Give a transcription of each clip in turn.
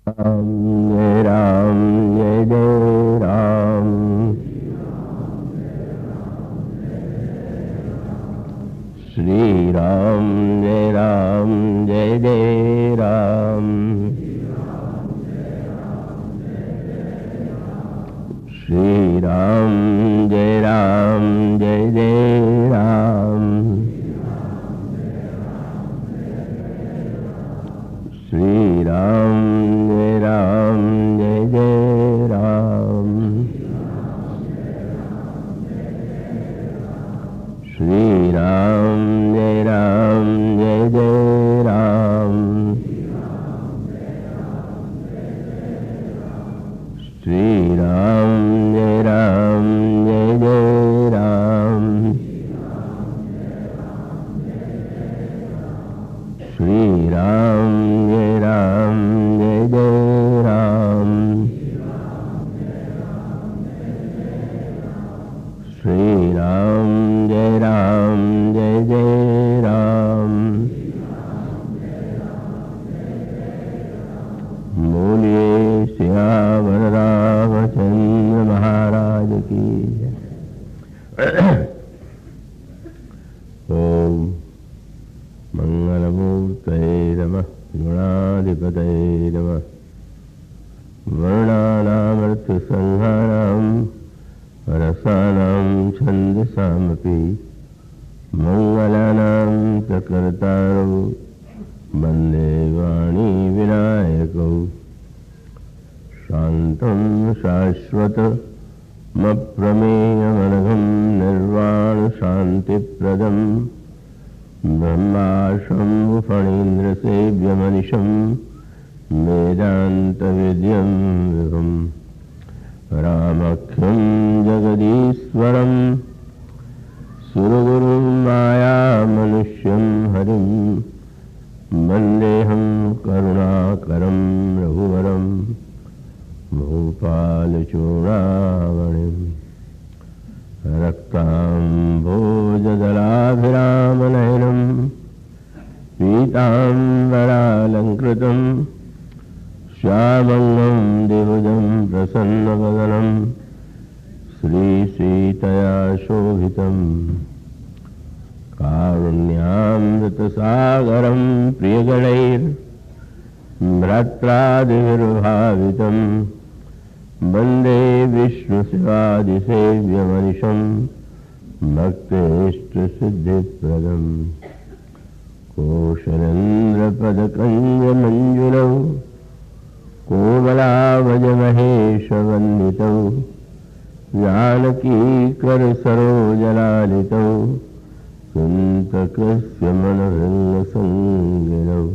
राम जय जय राम। श्री राम जय जय राम। श्री राम जय जय राम। श्री राम जय जय राम। श्री राम जय जय राम। श्री राम जय जय राम। श्री राम जय जय राम। श्री राम जय जय राम। बोलिए सियावर रामचंद्र महाराज की जय। ओम मंगलमूर्तये नमः। गुणाधिपतये नमः। वर्णानामर्थसंहारां रसानां छन्दसामपि मंगलानां प्रकर्तारौ वन्दे वाणी विनायकौ। शान्तं शाश्वतमप्रमेयमनघं निर्वाणशान्तिप्रदं ब्रह्माशम्भुफणीन्द्रसेव्यमनिशं वेदान्तविद्यं विभुम् रामख्यं जगदीश्वरं सुरगुरुं मायामनुष्यं हरिं वन्देऽहं करुणाकरं रघुवरं भूपालचूडामणिं। रक्ताम्भोजदलाभिरामनयनं पीताम्बरालङ्कृतं श्यामङ्गं द्विभुजं प्रसन्नवदनं श्रीसीतया शोभितं। कारुण्यामृतसागरं प्रियगणैर्भ्रात्रादिभिर्भावितं वन्दे विष्णुशिवादिसेव्यमनिशं भक्तेष्टसिद्धिप्रदम्। कोशलेन्द्रपदकञ्जमञ्जुलौ कोमलावजमहेशवन्दितौ जानकीकरसरोजलालितौ कुन्तकस्य मनोहृङ्गसंगिनौ।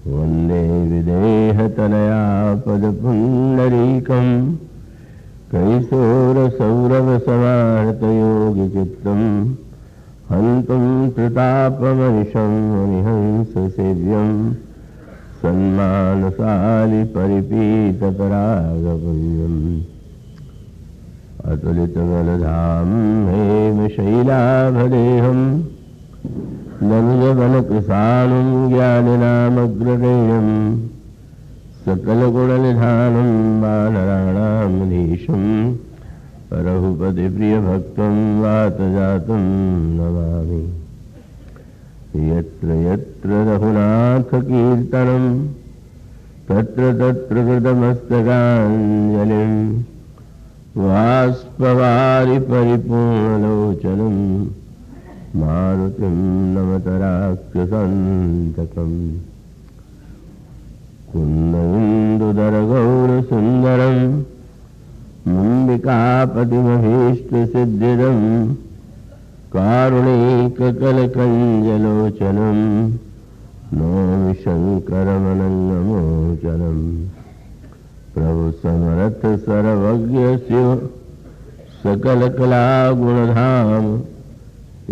वन्दे विदेहतनया पदपुण्डरीकं कैशोरसौरभसमाहृतयोगिचित्तं हन्तुं प्रतापमनिशं मुनिहंससेव्यं सन्मानशालि परिपीतपरागपुण्यम्। अतुलितबलधाम हेमशैलाभदेहं दनुजवनकृशानुं ज्ञानिनामग्रगण्यं सकलगुणनिधानं वानराणामधीशं रघुपतिप्रियभक्तं वातजातं नमामि। यत्र यत्र रघुनाथकीर्तनं तत्र तत्र कृतमस्तकाञ्जलिं बाष्पवारि परिपूर्णलोचनं मारुतिं नमत राक्षसान्तकम्। कुन्दइन्दुदरगौरसुन्दरं मुम्बिकापतिमभीष्टसिद्धिदं कारुणिककलकञ्जलोचनं नौमि शङ्करमनङ्गमोचनं। प्रभु समर्थ सर्वज्ञ शिव सकलकलागुणधाम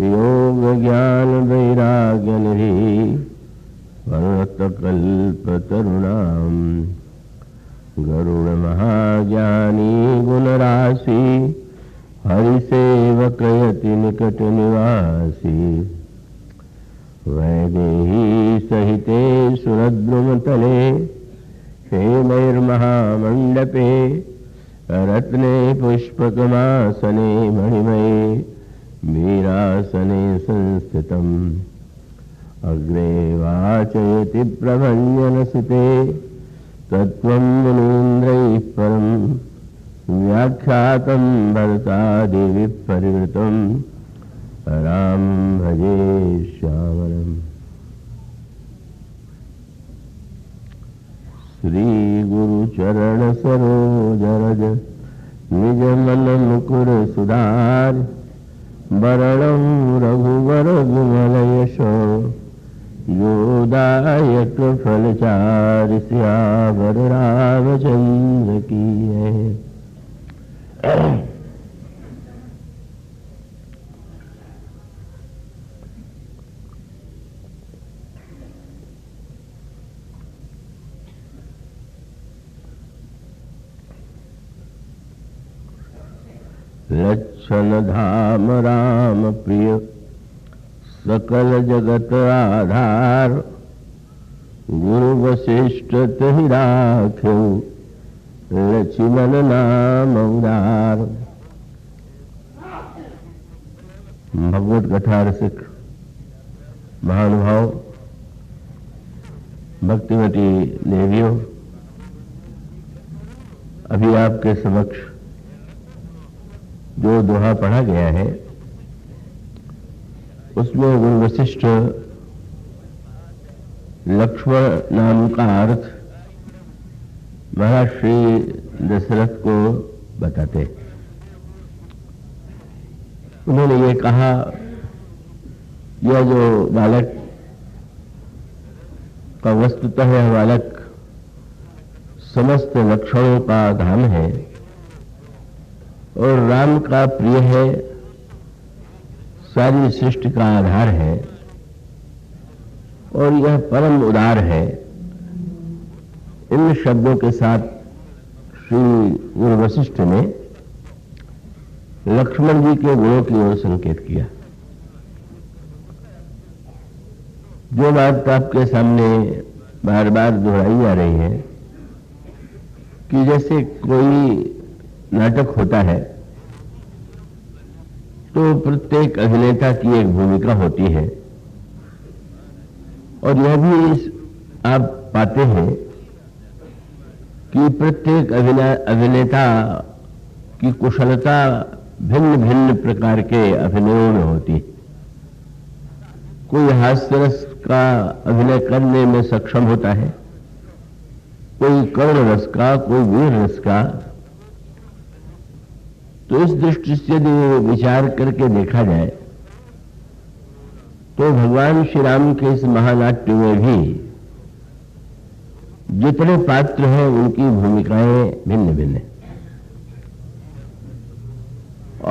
योग ज्ञान वैराग्यनिधि भरतकल्पतरुणां। गरुड़महाज्ञानी गुणराशि हरिसेवकयति निकटनिवासी। वैदेही सहिते सुरद्रुमतले हेमैर्महामण्डपे रत्ने पुष्पकमासने मणिमये वीरासने संस्थितम् अग्रे वाचयति प्रभञ्जनसुते तत्त्वं मुनीन्द्रैः परम् व्याख्यातं भरतादिभिः परिवृतं रामं भजे श्यामलम्। श्री गुरु चरण सरोज रज निज मन मुकुर सुधार वरणं रघुवर विमल यशो योदायक फलचार सियावर रामचंद्र की है। लक्षण धाम राम प्रिय सकल जगत आधार गुरु वशिष्ठ तहि राख्यो लक्ष्मण नाम उदार। भगवत कथा रसिक महानुभाव भक्तिमती देवियों, अभी आपके समक्ष जो दोहा पढ़ा गया है उसमें गुरु वशिष्ठ लक्ष्मण नाम का अर्थ महाराज श्री दशरथ को बताते। उन्होंने ये कहा, यह जो बालक का वस्तुतः यह बालक समस्त लक्षणों का धाम है और राम का प्रिय है, सारी सृष्टि का आधार है और यह परम उदार है। इन शब्दों के साथ श्री गुरु वशिष्ठ ने लक्ष्मण जी के गुणों की ओर संकेत किया। जो बात आपके सामने बार बार दोहराई जा रही है कि जैसे कोई नाटक होता है तो प्रत्येक अभिनेता की एक भूमिका होती है और यह भी आप पाते हैं कि प्रत्येक अभिनेता की कुशलता भिन्न भिन्न प्रकार के अभिनयों में होती है। कोई हास्य रस का अभिनय करने में सक्षम होता है, कोई करुण रस का, कोई वीर रस का। तो इस दृष्टि से यदि विचार करके देखा जाए तो भगवान श्री राम के इस महानाट्य में भी जितने पात्र हैं उनकी भूमिकाएं भिन्न भिन्न हैं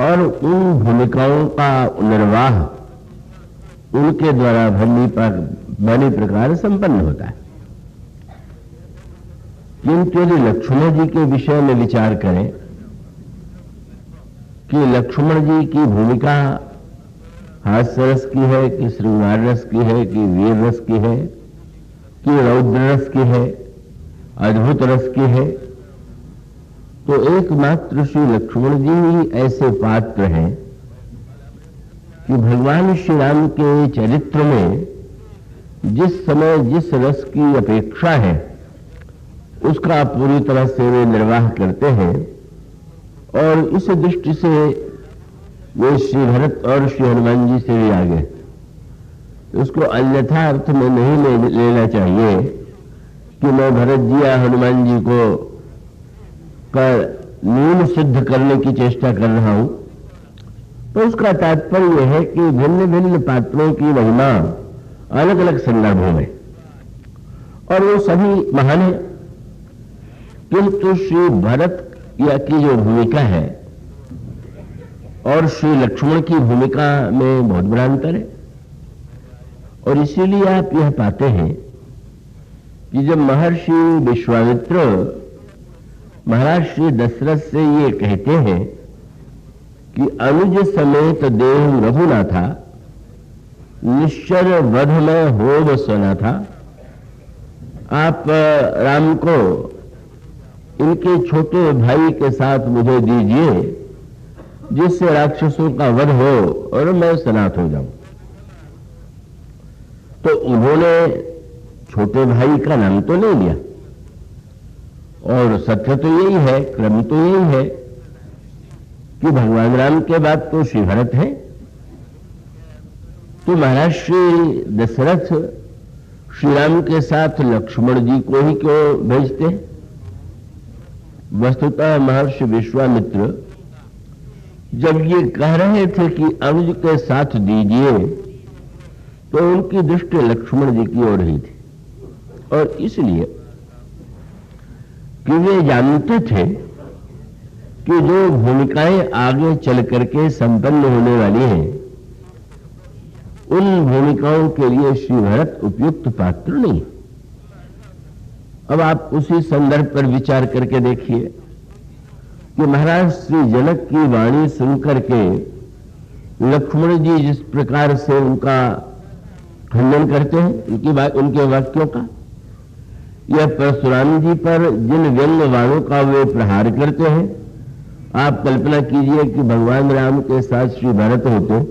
और उन भूमिकाओं का निर्वाह उनके द्वारा भली प्रकार संपन्न होता है। किंतु यदि लक्ष्मण जी के विषय में विचार करें कि लक्ष्मण जी की भूमिका हास्य रस की है कि श्रृंगार रस की है कि वीर रस की है कि रौद्र रस की है, अद्भुत रस की है, तो एकमात्र श्री लक्ष्मण जी ही ऐसे पात्र हैं कि भगवान श्री राम के चरित्र में जिस समय जिस रस की अपेक्षा है उसका पूरी तरह से वे निर्वाह करते हैं और इस दृष्टि से वे श्री भरत और श्री हनुमान जी से भी आगे। उसको अन्यथा अर्थ में नहीं लेना चाहिए कि मैं भरत जी या हनुमान जी को न्यून सिद्ध करने की चेष्टा कर रहा हूं। तो उसका तात्पर्य यह है कि भिन्न भिन्न पात्रों की महिमा अलग अलग संदर्भों में और वो सभी महान है, किंतु श्री भरत या की जो भूमिका है और श्री लक्ष्मण की भूमिका में बहुत बड़ा अंतर है। और इसीलिए आप यह पाते हैं कि जब महर्षि विश्वामित्र महाराज श्री दशरथ से ये कहते हैं कि अनुज समेत देव रघुनाथा निश्चर वध में होम सना था, आप राम को इनके छोटे भाई के साथ मुझे दीजिए, जिससे राक्षसों का वध हो और मैं सनाथ हो जाऊं। तो उन्होंने छोटे भाई का नाम तो ले लिया, और सत्य तो यही है, क्रम तो यही है कि भगवान राम के बाद तो श्री भरत है। तो महाराज श्री दशरथ श्री राम के साथ लक्ष्मण जी को ही क्यों भेजते हैं? वस्तुतः महर्षि विश्वामित्र जब ये कह रहे थे कि अनुज के साथ दीजिए, तो उनकी दृष्टि लक्ष्मण जी की ओर ही थी, और इसलिए कि वे जानते थे कि जो भूमिकाएं आगे चल करके संपन्न होने वाली हैं, उन भूमिकाओं के लिए श्री भरत उपयुक्त पात्र नहीं। अब आप उसी संदर्भ पर विचार करके देखिए कि महाराज श्री जनक की वाणी सुनकर के लक्ष्मण जी जिस प्रकार से उनका खंडन करते हैं, उनके वाक्यों का, यह परशुराम जी पर जिन व्यंग वाणों का वे प्रहार करते हैं, आप कल्पना कीजिए कि भगवान राम के साथ श्री भरत होते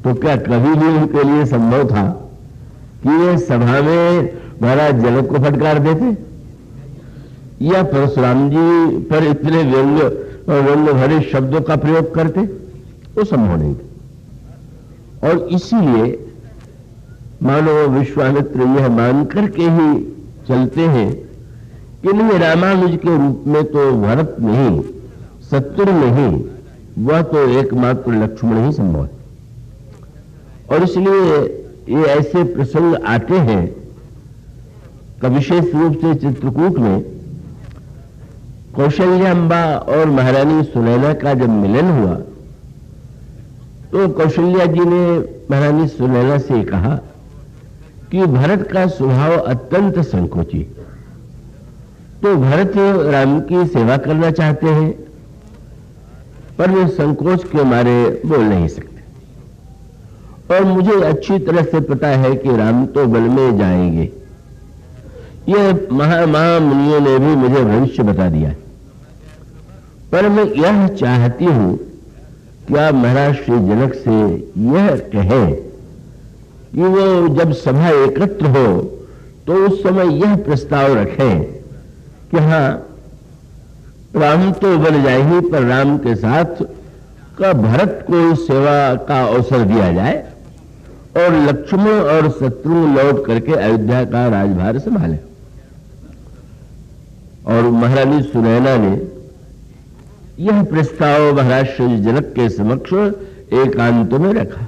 तो क्या कभी भी उनके लिए संभव था कि वे सभा में महाराज जनक को फटकार देते, या परशुराम जी पर इतने व्यंग और व्यंग भरे शब्दों का प्रयोग करते? वो संभव नहीं था। और इसीलिए मानो विश्वामित्र यह मान करके ही चलते हैं कि नहीं, रामानुज के रूप में तो भरत नहीं, शत्रु नहीं, वह तो एकमात्र लक्ष्मण ही संभव है। और इसलिए ये ऐसे प्रसंग आते हैं कि विशेष रूप से चित्रकूट में कौशल्याम्बा और महारानी सुनैना का जब मिलन हुआ, तो कौशल्या जी ने महारानी सुनैना से कहा कि भरत का स्वभाव अत्यंत संकोची, तो भरत राम की सेवा करना चाहते हैं, पर वे संकोच के मारे बोल नहीं सकते, और मुझे अच्छी तरह से पता है कि राम तो वन में जाएंगे। यह महामुनियों ने भी मुझे भविष्य बता दिया है, पर मैं यह चाहती हूं कि आप महाराज श्री जनक से यह कहें कि वो जब सभा एकत्र हो तो उस समय यह प्रस्ताव रखें कि हां, राम तो बन जाएंगे, पर राम के साथ का भरत को सेवा का अवसर दिया जाए, और लक्ष्मण और शत्रु लौट करके अयोध्या का राजभार संभाले। और महारानी सुनैना ने यह प्रस्ताव महाराज श्री जनक के समक्ष एकांत में रखा।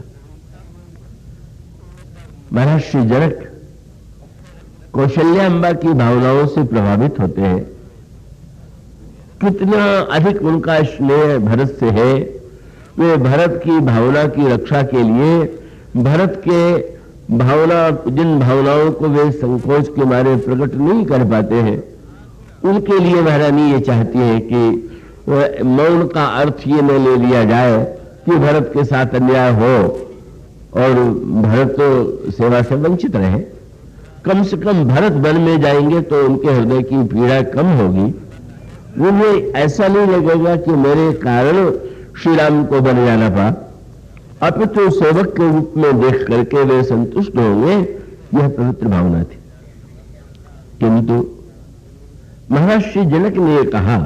महाराज श्री जनक कौशल्याम्बा की भावनाओं से प्रभावित होते हैं। कितना अधिक उनका स्नेह भरत से है, वे भरत की भावना की रक्षा के लिए भरत के जिन भावनाओं को वे संकोच के मारे प्रकट नहीं कर पाते हैं, उनके लिए महारानी ये चाहती है कि मौन का अर्थ ये न ले लिया जाए कि भरत के साथ अन्याय हो और भरत तो सेवा से वंचित रहे। कम से कम भरत वन में जाएंगे तो उनके हृदय की पीड़ा कम होगी। उन्हें ऐसा नहीं लगेगा कि मेरे कारण श्री राम को बन जाना पड़ा, अपितु सेवक के रूप में देख करके वे संतुष्ट होंगे। यह पवित्र भावना थी। किंतु महाराज श्री जनक ने कहा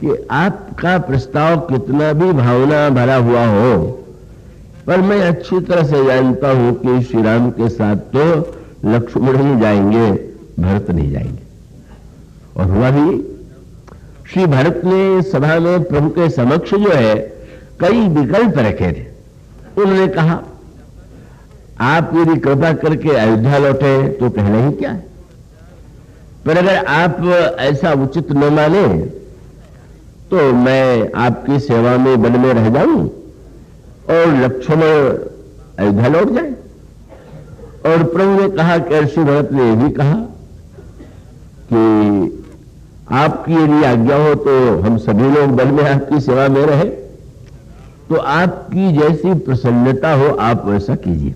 कि आपका प्रस्ताव कितना भी भावना भरा हुआ हो, पर मैं अच्छी तरह से जानता हूं कि श्री राम के साथ तो लक्ष्मण ही जाएंगे, भरत नहीं जाएंगे। और हुआ भी, श्री भरत ने सभा में प्रभु के समक्ष जो है कई विकल्प रखे थे। उन्होंने कहा, आप यदि कृपा करके अयोध्या लौटे तो कहना ही क्या है, पर अगर आप ऐसा उचित न माने तो मैं आपकी सेवा में वन में रह जाऊं और लक्ष्मण अयोध्या लौट जाए। और प्रभु ने कहा कि श्री भरत ने भी कहा कि आपकी यदि आज्ञा हो तो हम सभी लोग वन में आपकी सेवा में रहे, तो आपकी जैसी प्रसन्नता हो आप वैसा कीजिए।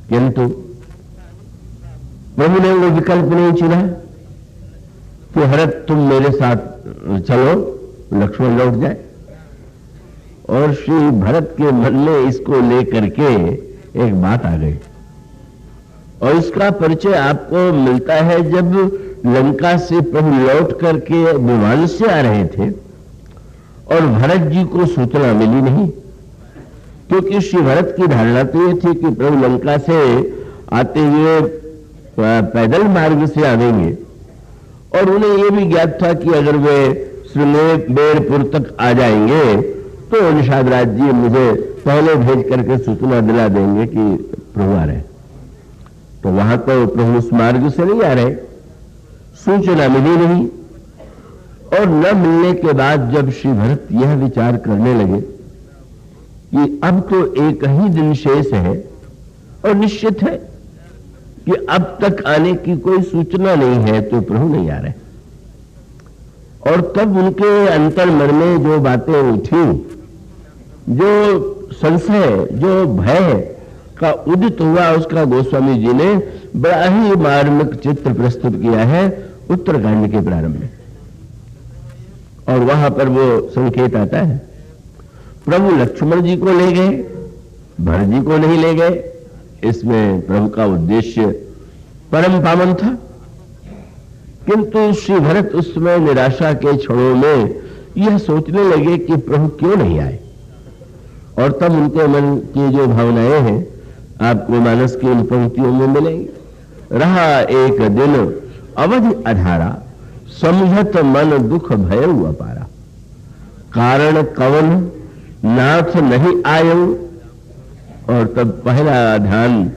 किंतु प्रभु ने वो विकल्प नहीं चुना कि भरत तुम मेरे साथ चलो, लक्ष्मण लौट जाए। और श्री भरत के मन में इसको लेकर के एक बात आ गई, और इसका परिचय आपको मिलता है जब लंका से प्रभु लौट करके विमान से आ रहे थे और भरत जी को सूचना मिली नहीं, क्योंकि श्री भरत की धारणा तो ये थी कि प्रभु लंका से आते हुए पैदल मार्ग से आवेंगे, और उन्हें यह भी ज्ञात था कि अगर वे श्रीमेरपुर तक आ जाएंगे तो निषाद राज जी मुझे पहले भेज करके सूचना दिला देंगे कि प्रभु आ रहे। तो वहां तो प्रभु उस मार्ग से नहीं आ रहे, सूचना मिली नहीं। और न मिलने के बाद जब श्री भरत यह विचार करने लगे कि अब तो एक ही दिन शेष है और निश्चित है कि अब तक आने की कोई सूचना नहीं है, तो प्रभु नहीं आ रहे। और तब उनके अंतर मन में जो बातें उठी, जो संशय, जो भय का उदित हुआ, उसका गोस्वामी जी ने बड़ा ही मार्मिक चित्र प्रस्तुत किया है उत्तरकांड के प्रारंभ में। और वहां पर वो संकेत आता है, प्रभु लक्ष्मण जी को ले गए, भरत जी को नहीं ले गए। इसमें प्रभु का उद्देश्य परम पावन था, किंतु श्री भरत उस समय निराशा के क्षणों में यह सोचने लगे कि प्रभु क्यों नहीं आए। और तब उनके मन की जो भावनाएं हैं आपको मानस की इन पंक्तियों में मिलेंगी। रहा एक दिन अवधि अधारा, समझत मन दुख भय अपारा, कारण कवन नाथ नहीं आयो। और तब पहला ध्यान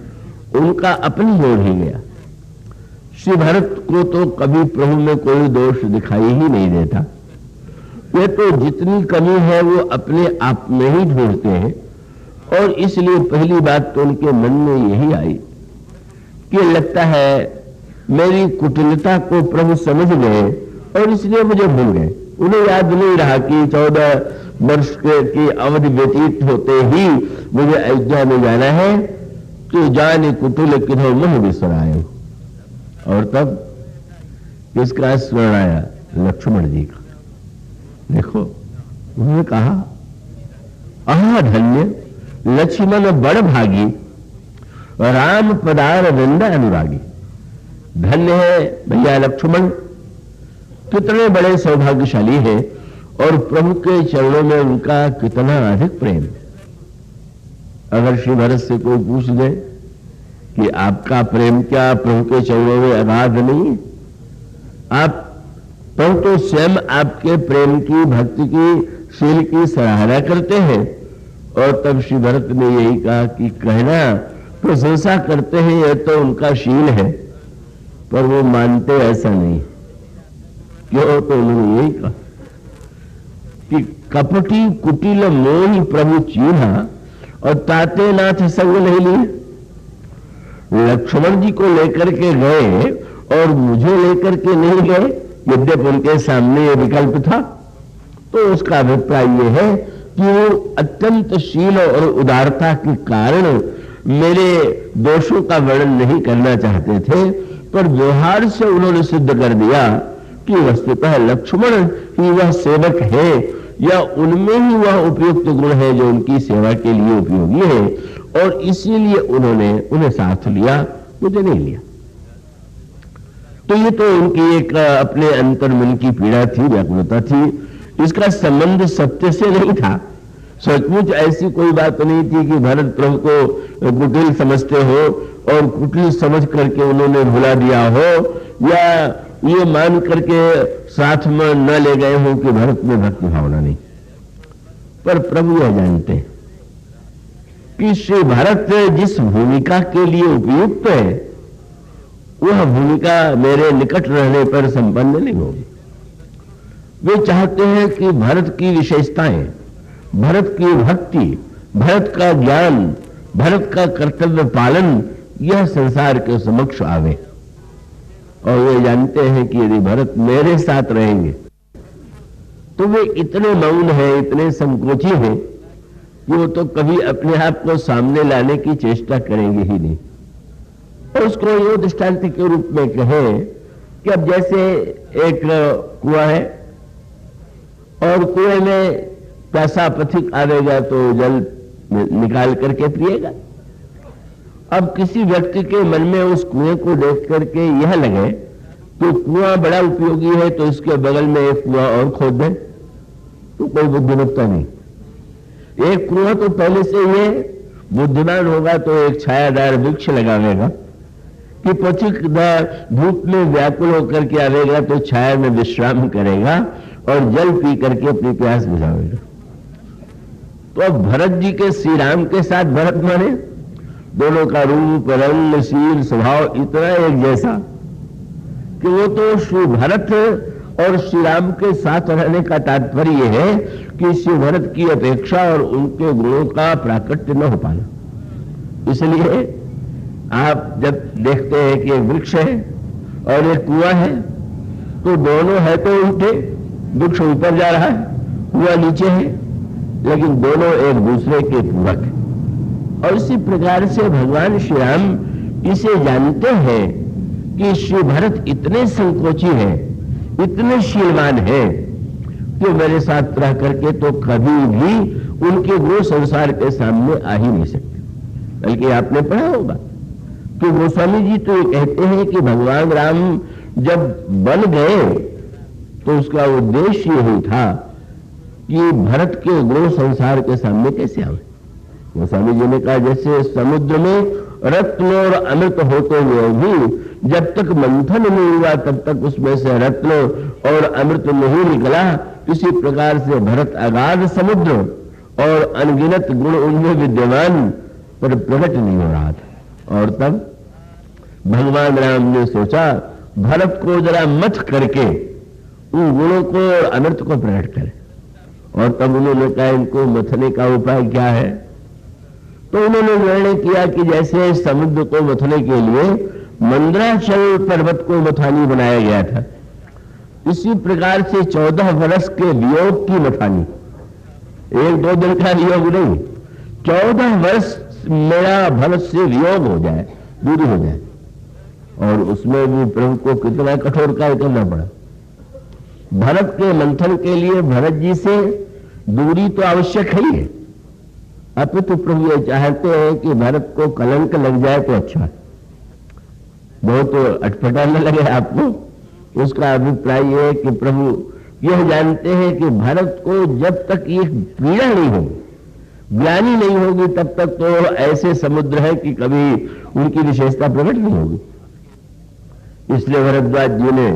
उनका अपनी ओर ही गया। श्री भरत को तो कभी प्रभु में कोई दोष दिखाई ही नहीं देता, वे तो जितनी कमी है वो अपने आप में ही ढूंढते हैं। और इसलिए पहली बात तो उनके मन में यही आई कि लगता है मेरी कुटिलता को प्रभु समझ गए और इसलिए मुझे भूल गए। उन्हें याद नहीं रहा कि 14 वर्ष की अवधि व्यतीत होते ही मुझे अयोध्या में जाना है, तो जाने कुटिल किधर मुह बिसराए। और तब किसका स्मरण आया? लक्ष्मण जी का। देखो उन्होंने कहा, आहा धन्य लक्ष्मण बड़ भागी, राम पदार वृंदा अनुरागी। धन्य है भैया लक्ष्मण, कितने बड़े सौभाग्यशाली हैं, और प्रभु के चरणों में उनका कितना अधिक प्रेम। अगर श्री भरत से कोई पूछ दे कि आपका प्रेम क्या प्रभु के चरणों में अगाध नहीं? आप प्रभु तो स्वयं आपके प्रेम की, भक्ति की, शील की सराहना करते हैं। और तब श्री भरत ने यही कहा कि कहना प्रशंसा करते हैं यह तो उनका शील है, पर वो मानते ऐसा नहीं। क्यों? तो उन्होंने यही कहा कि कपटी कुटिल मोहि प्रभु चीन्हा, और ताते नाथ संग नहीं लिए। लक्ष्मण जी को लेकर के गए और मुझे लेकर के नहीं गए, यद्यपि उनके सामने ये विकल्प था। तो उसका अभिप्राय यह है कि वो अत्यंत शील और उदारता के कारण मेरे दोषों का वर्णन नहीं करना चाहते थे, पर व्यवहार से उन्होंने सिद्ध कर दिया कि वस्तुतः लक्ष्मण ही वह सेवक है, या उनमें ही वह उपयुक्त गुण है जो उनकी सेवा के लिए उपयोगी है, और इसीलिए उन्होंने उन्हें साथ लिया, मुझे नहीं लिया। तो ये तो उनकी एक अपने अंतर्मन की पीड़ा थी, व्याकुलता थी। इसका संबंध सत्य से नहीं था। सचमुच ऐसी कोई बात नहीं थी कि भरत प्रभु को कुटिल समझते हो और कुटिल समझ करके उन्होंने भुला दिया हो, या ये मान करके साथ में न ले गए हो कि भरत में भक्ति भावना नहीं। पर प्रभु यह जानते हैं कि श्री भरत जिस भूमिका के लिए उपयुक्त है वह भूमिका मेरे निकट रहने पर संपन्न नहीं होगी। वे चाहते हैं कि भरत की विशेषताएं, भरत की भक्ति, भरत का ज्ञान, भरत का कर्तव्य पालन यह संसार के समक्ष आवे। और वे जानते हैं कि यदि भरत मेरे साथ रहेंगे तो वे इतने मौन हैं, इतने संकोची हैं कि वो तो कभी अपने आप को सामने लाने की चेष्टा करेंगे ही नहीं। और उसको ये दृष्टांत के रूप में कहे कि अब जैसे एक कुआं है और कुएं में प्यासा पथिक आवेगा तो जल निकाल करके पिएगा। अब किसी व्यक्ति के मन में उस कुएं को देख करके यह लगे कि कुआं बड़ा उपयोगी है तो इसके बगल में एक कुआं और खोद दे, तो कोई बुद्धिमत्ता नहीं। एक कुआं तो पहले से ये बुद्धिमान होगा तो एक छायादार वृक्ष लगावेगा कि पथिक धूप में व्याकुल होकर के आवेगा तो छाया में विश्राम करेगा और जल पी करके अपनी प्यास बुझावेगा। तो अब भरत जी के श्री राम के साथ भरत माने दोनों का रूप रंग शील स्वभाव इतना एक जैसा कि वो तो श्री भरत और श्री राम के साथ रहने का तात्पर्य है कि श्री भरत की अपेक्षा और उनके गुणों का प्राकट्य न हो पाना। इसलिए आप जब देखते हैं कि एक वृक्ष है और एक कुआं है तो दोनों है तो उल्टे, वृक्ष ऊपर जा रहा है, कुआं नीचे है, लेकिन दोनों एक दूसरे के पूरक है। और इसी प्रकार से भगवान श्री राम इसे जानते हैं कि श्री भरत इतने संकोची है, इतने शीलवान है कि मेरे साथ रह करके तो कभी भी उनके गुण संसार के सामने आ ही नहीं सकते। बल्कि आपने पढ़ा होगा कि गोस्वामी जी तो ये कहते हैं कि भगवान राम जब बन गए तो उसका उद्देश्य यही था कि भरत के गुण संसार के सामने कैसे आए। गोस्वामी जी ने कहा जैसे समुद्र में रत्न और अमृत होते हुए भी जब तक मंथन नहीं हुआ तब तक उसमें से रत्न और अमृत नहीं निकला, इसी प्रकार से भरत अगाध समुद्र और अनगिनत गुण उनमें विद्यमान पर प्रकट नहीं हो रहा था। और तब भगवान राम ने सोचा भरत को जरा मथ करके उन गुणों को और अमृत को प्रकट करे। और तब उन्होंने कहा इनको मथने का उपाय क्या है, तो उन्होंने निर्णय किया कि जैसे समुद्र को मथने के लिए मंदराचल पर्वत को मथानी बनाया गया था, इसी प्रकार से 14 वर्ष के वियोग की मथानी, एक दो दिन का वियोग नहीं, 14 वर्ष मेरा भरत से वियोग हो जाए, दूरी हो जाए। और उसमें भी प्रभु को कितना कठोर कार्य करना पड़ा। भरत के मंथन के लिए भरत जी से दूरी तो आवश्यक है ही है। अब तो प्रभु ये चाहते हैं कि भरत को कलंक लग जाए तो अच्छा, बहुत अटपटा न लगे आपको। उसका अभिप्राय यह है कि प्रभु यह जानते हैं कि भरत को जब तक ये पीड़ा नहीं होगी, ग्लानि नहीं होगी, तब तक तो ऐसे समुद्र है कि कभी उनकी विशेषता प्रकट नहीं होगी। इसलिए भरद्वाज जी ने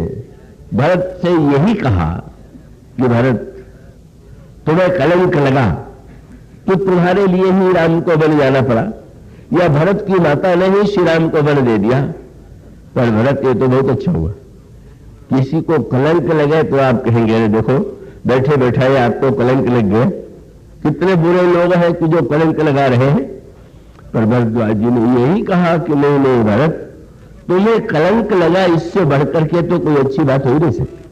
भरत से यही कहा कि भरत तुम्हें कलंक लगा कि तुम्हारे लिए ही राम को बन जाना पड़ा, या भरत की माता ने ही श्री राम को बन दे दिया। पर भरत ये तो बहुत अच्छा हुआ। किसी को कलंक लगे तो आप कहेंगे अरे देखो बैठे बैठाए आपको कलंक लग गया, कितने बुरे लोग हैं कि जो कलंक लगा रहे हैं। पर भरद्वाज जी ने यही कहा कि नहीं नहीं भरत, तुम्हें कलंक लगा इससे बढ़कर के तो कोई अच्छी बात हो ही नहीं सकती।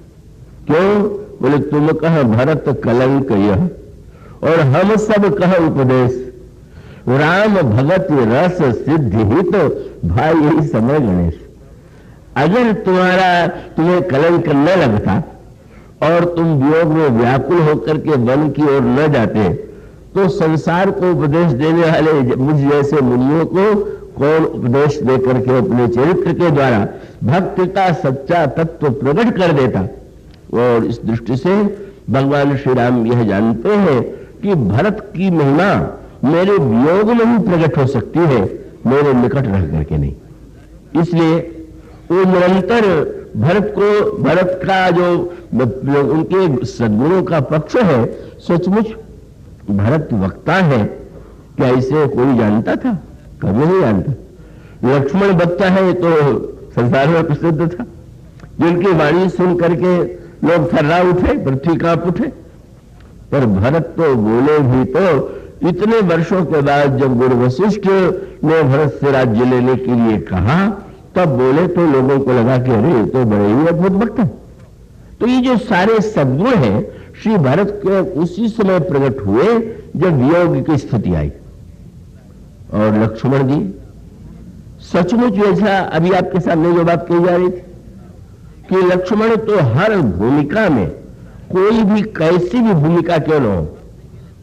क्यों? बोले तुम कह भरत कलंक यह और हम सब कह उपदेश, राम भगत रस सिद्धि ही तो भाई यही समय गणेश। अगर तुम्हें कलंक न लगता और तुम वियोग में व्याकुल होकर के वन की ओर न जाते तो संसार को उपदेश देने वाले मुझ जैसे मुनियों को कौन उपदेश देकर के अपने चरित्र के द्वारा भक्ति का सच्चा तत्व प्रकट कर देता। और इस दृष्टि से भगवान श्री राम यह जानते हैं कि भरत की महिमा मेरे वियोग में ही प्रकट हो सकती है, मेरे निकट रह करके नहीं। इसलिए वो निरंतर भरत का जो उनके सद्गुणों का पक्ष है, सचमुच भरत वक्ता है क्या इसे कोई जानता था? कभी नहीं जानता। लक्ष्मण वक्ता है तो संसार में प्रसिद्ध था, जिनकी वाणी सुन करके लोग थर्रा उठे, पृथ्वी कांप उठे। पर भरत तो बोले भी तो इतने वर्षों के बाद जब गुरु वशिष्ठ ने भरत से राज्य लेने के लिए कहा तब बोले तो लोगों को लगा कि अरे तो बड़े ही अद्भुत वक्त है। तो ये जो सारे सद्गुण हैं श्री भरत के उसी समय प्रकट हुए जब वियोग की स्थिति आई। और लक्ष्मण जी सचमुच ऐसा अभी आपके सामने जो बात कही जा रही थी कि लक्ष्मण तो हर भूमिका में, कोई भी कैसी भी भूमिका क्यों न हो,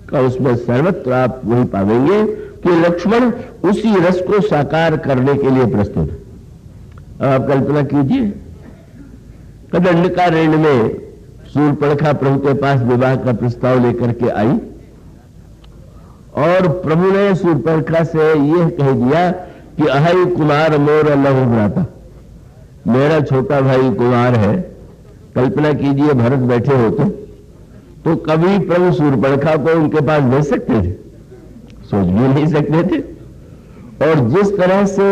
का उसमें सर्वत्र आप वही पाएंगे कि लक्ष्मण उसी रस को साकार करने के लिए प्रस्तुत है। अब आप कल्पना कीजिए, दंडकारण्य में शूर्पणखा प्रभु के पास विवाह का प्रस्ताव लेकर के आई और प्रभु ने शूर्पणखा से यह कह दिया कि अहै कुमार मोर लहु भ्राता, मेरा छोटा भाई कुमार है। कल्पना कीजिए भरत बैठे होते तो कभी प्रभु शूर्पणखा को उनके पास भेज सकते थे? सोच भी नहीं सकते थे। और जिस तरह से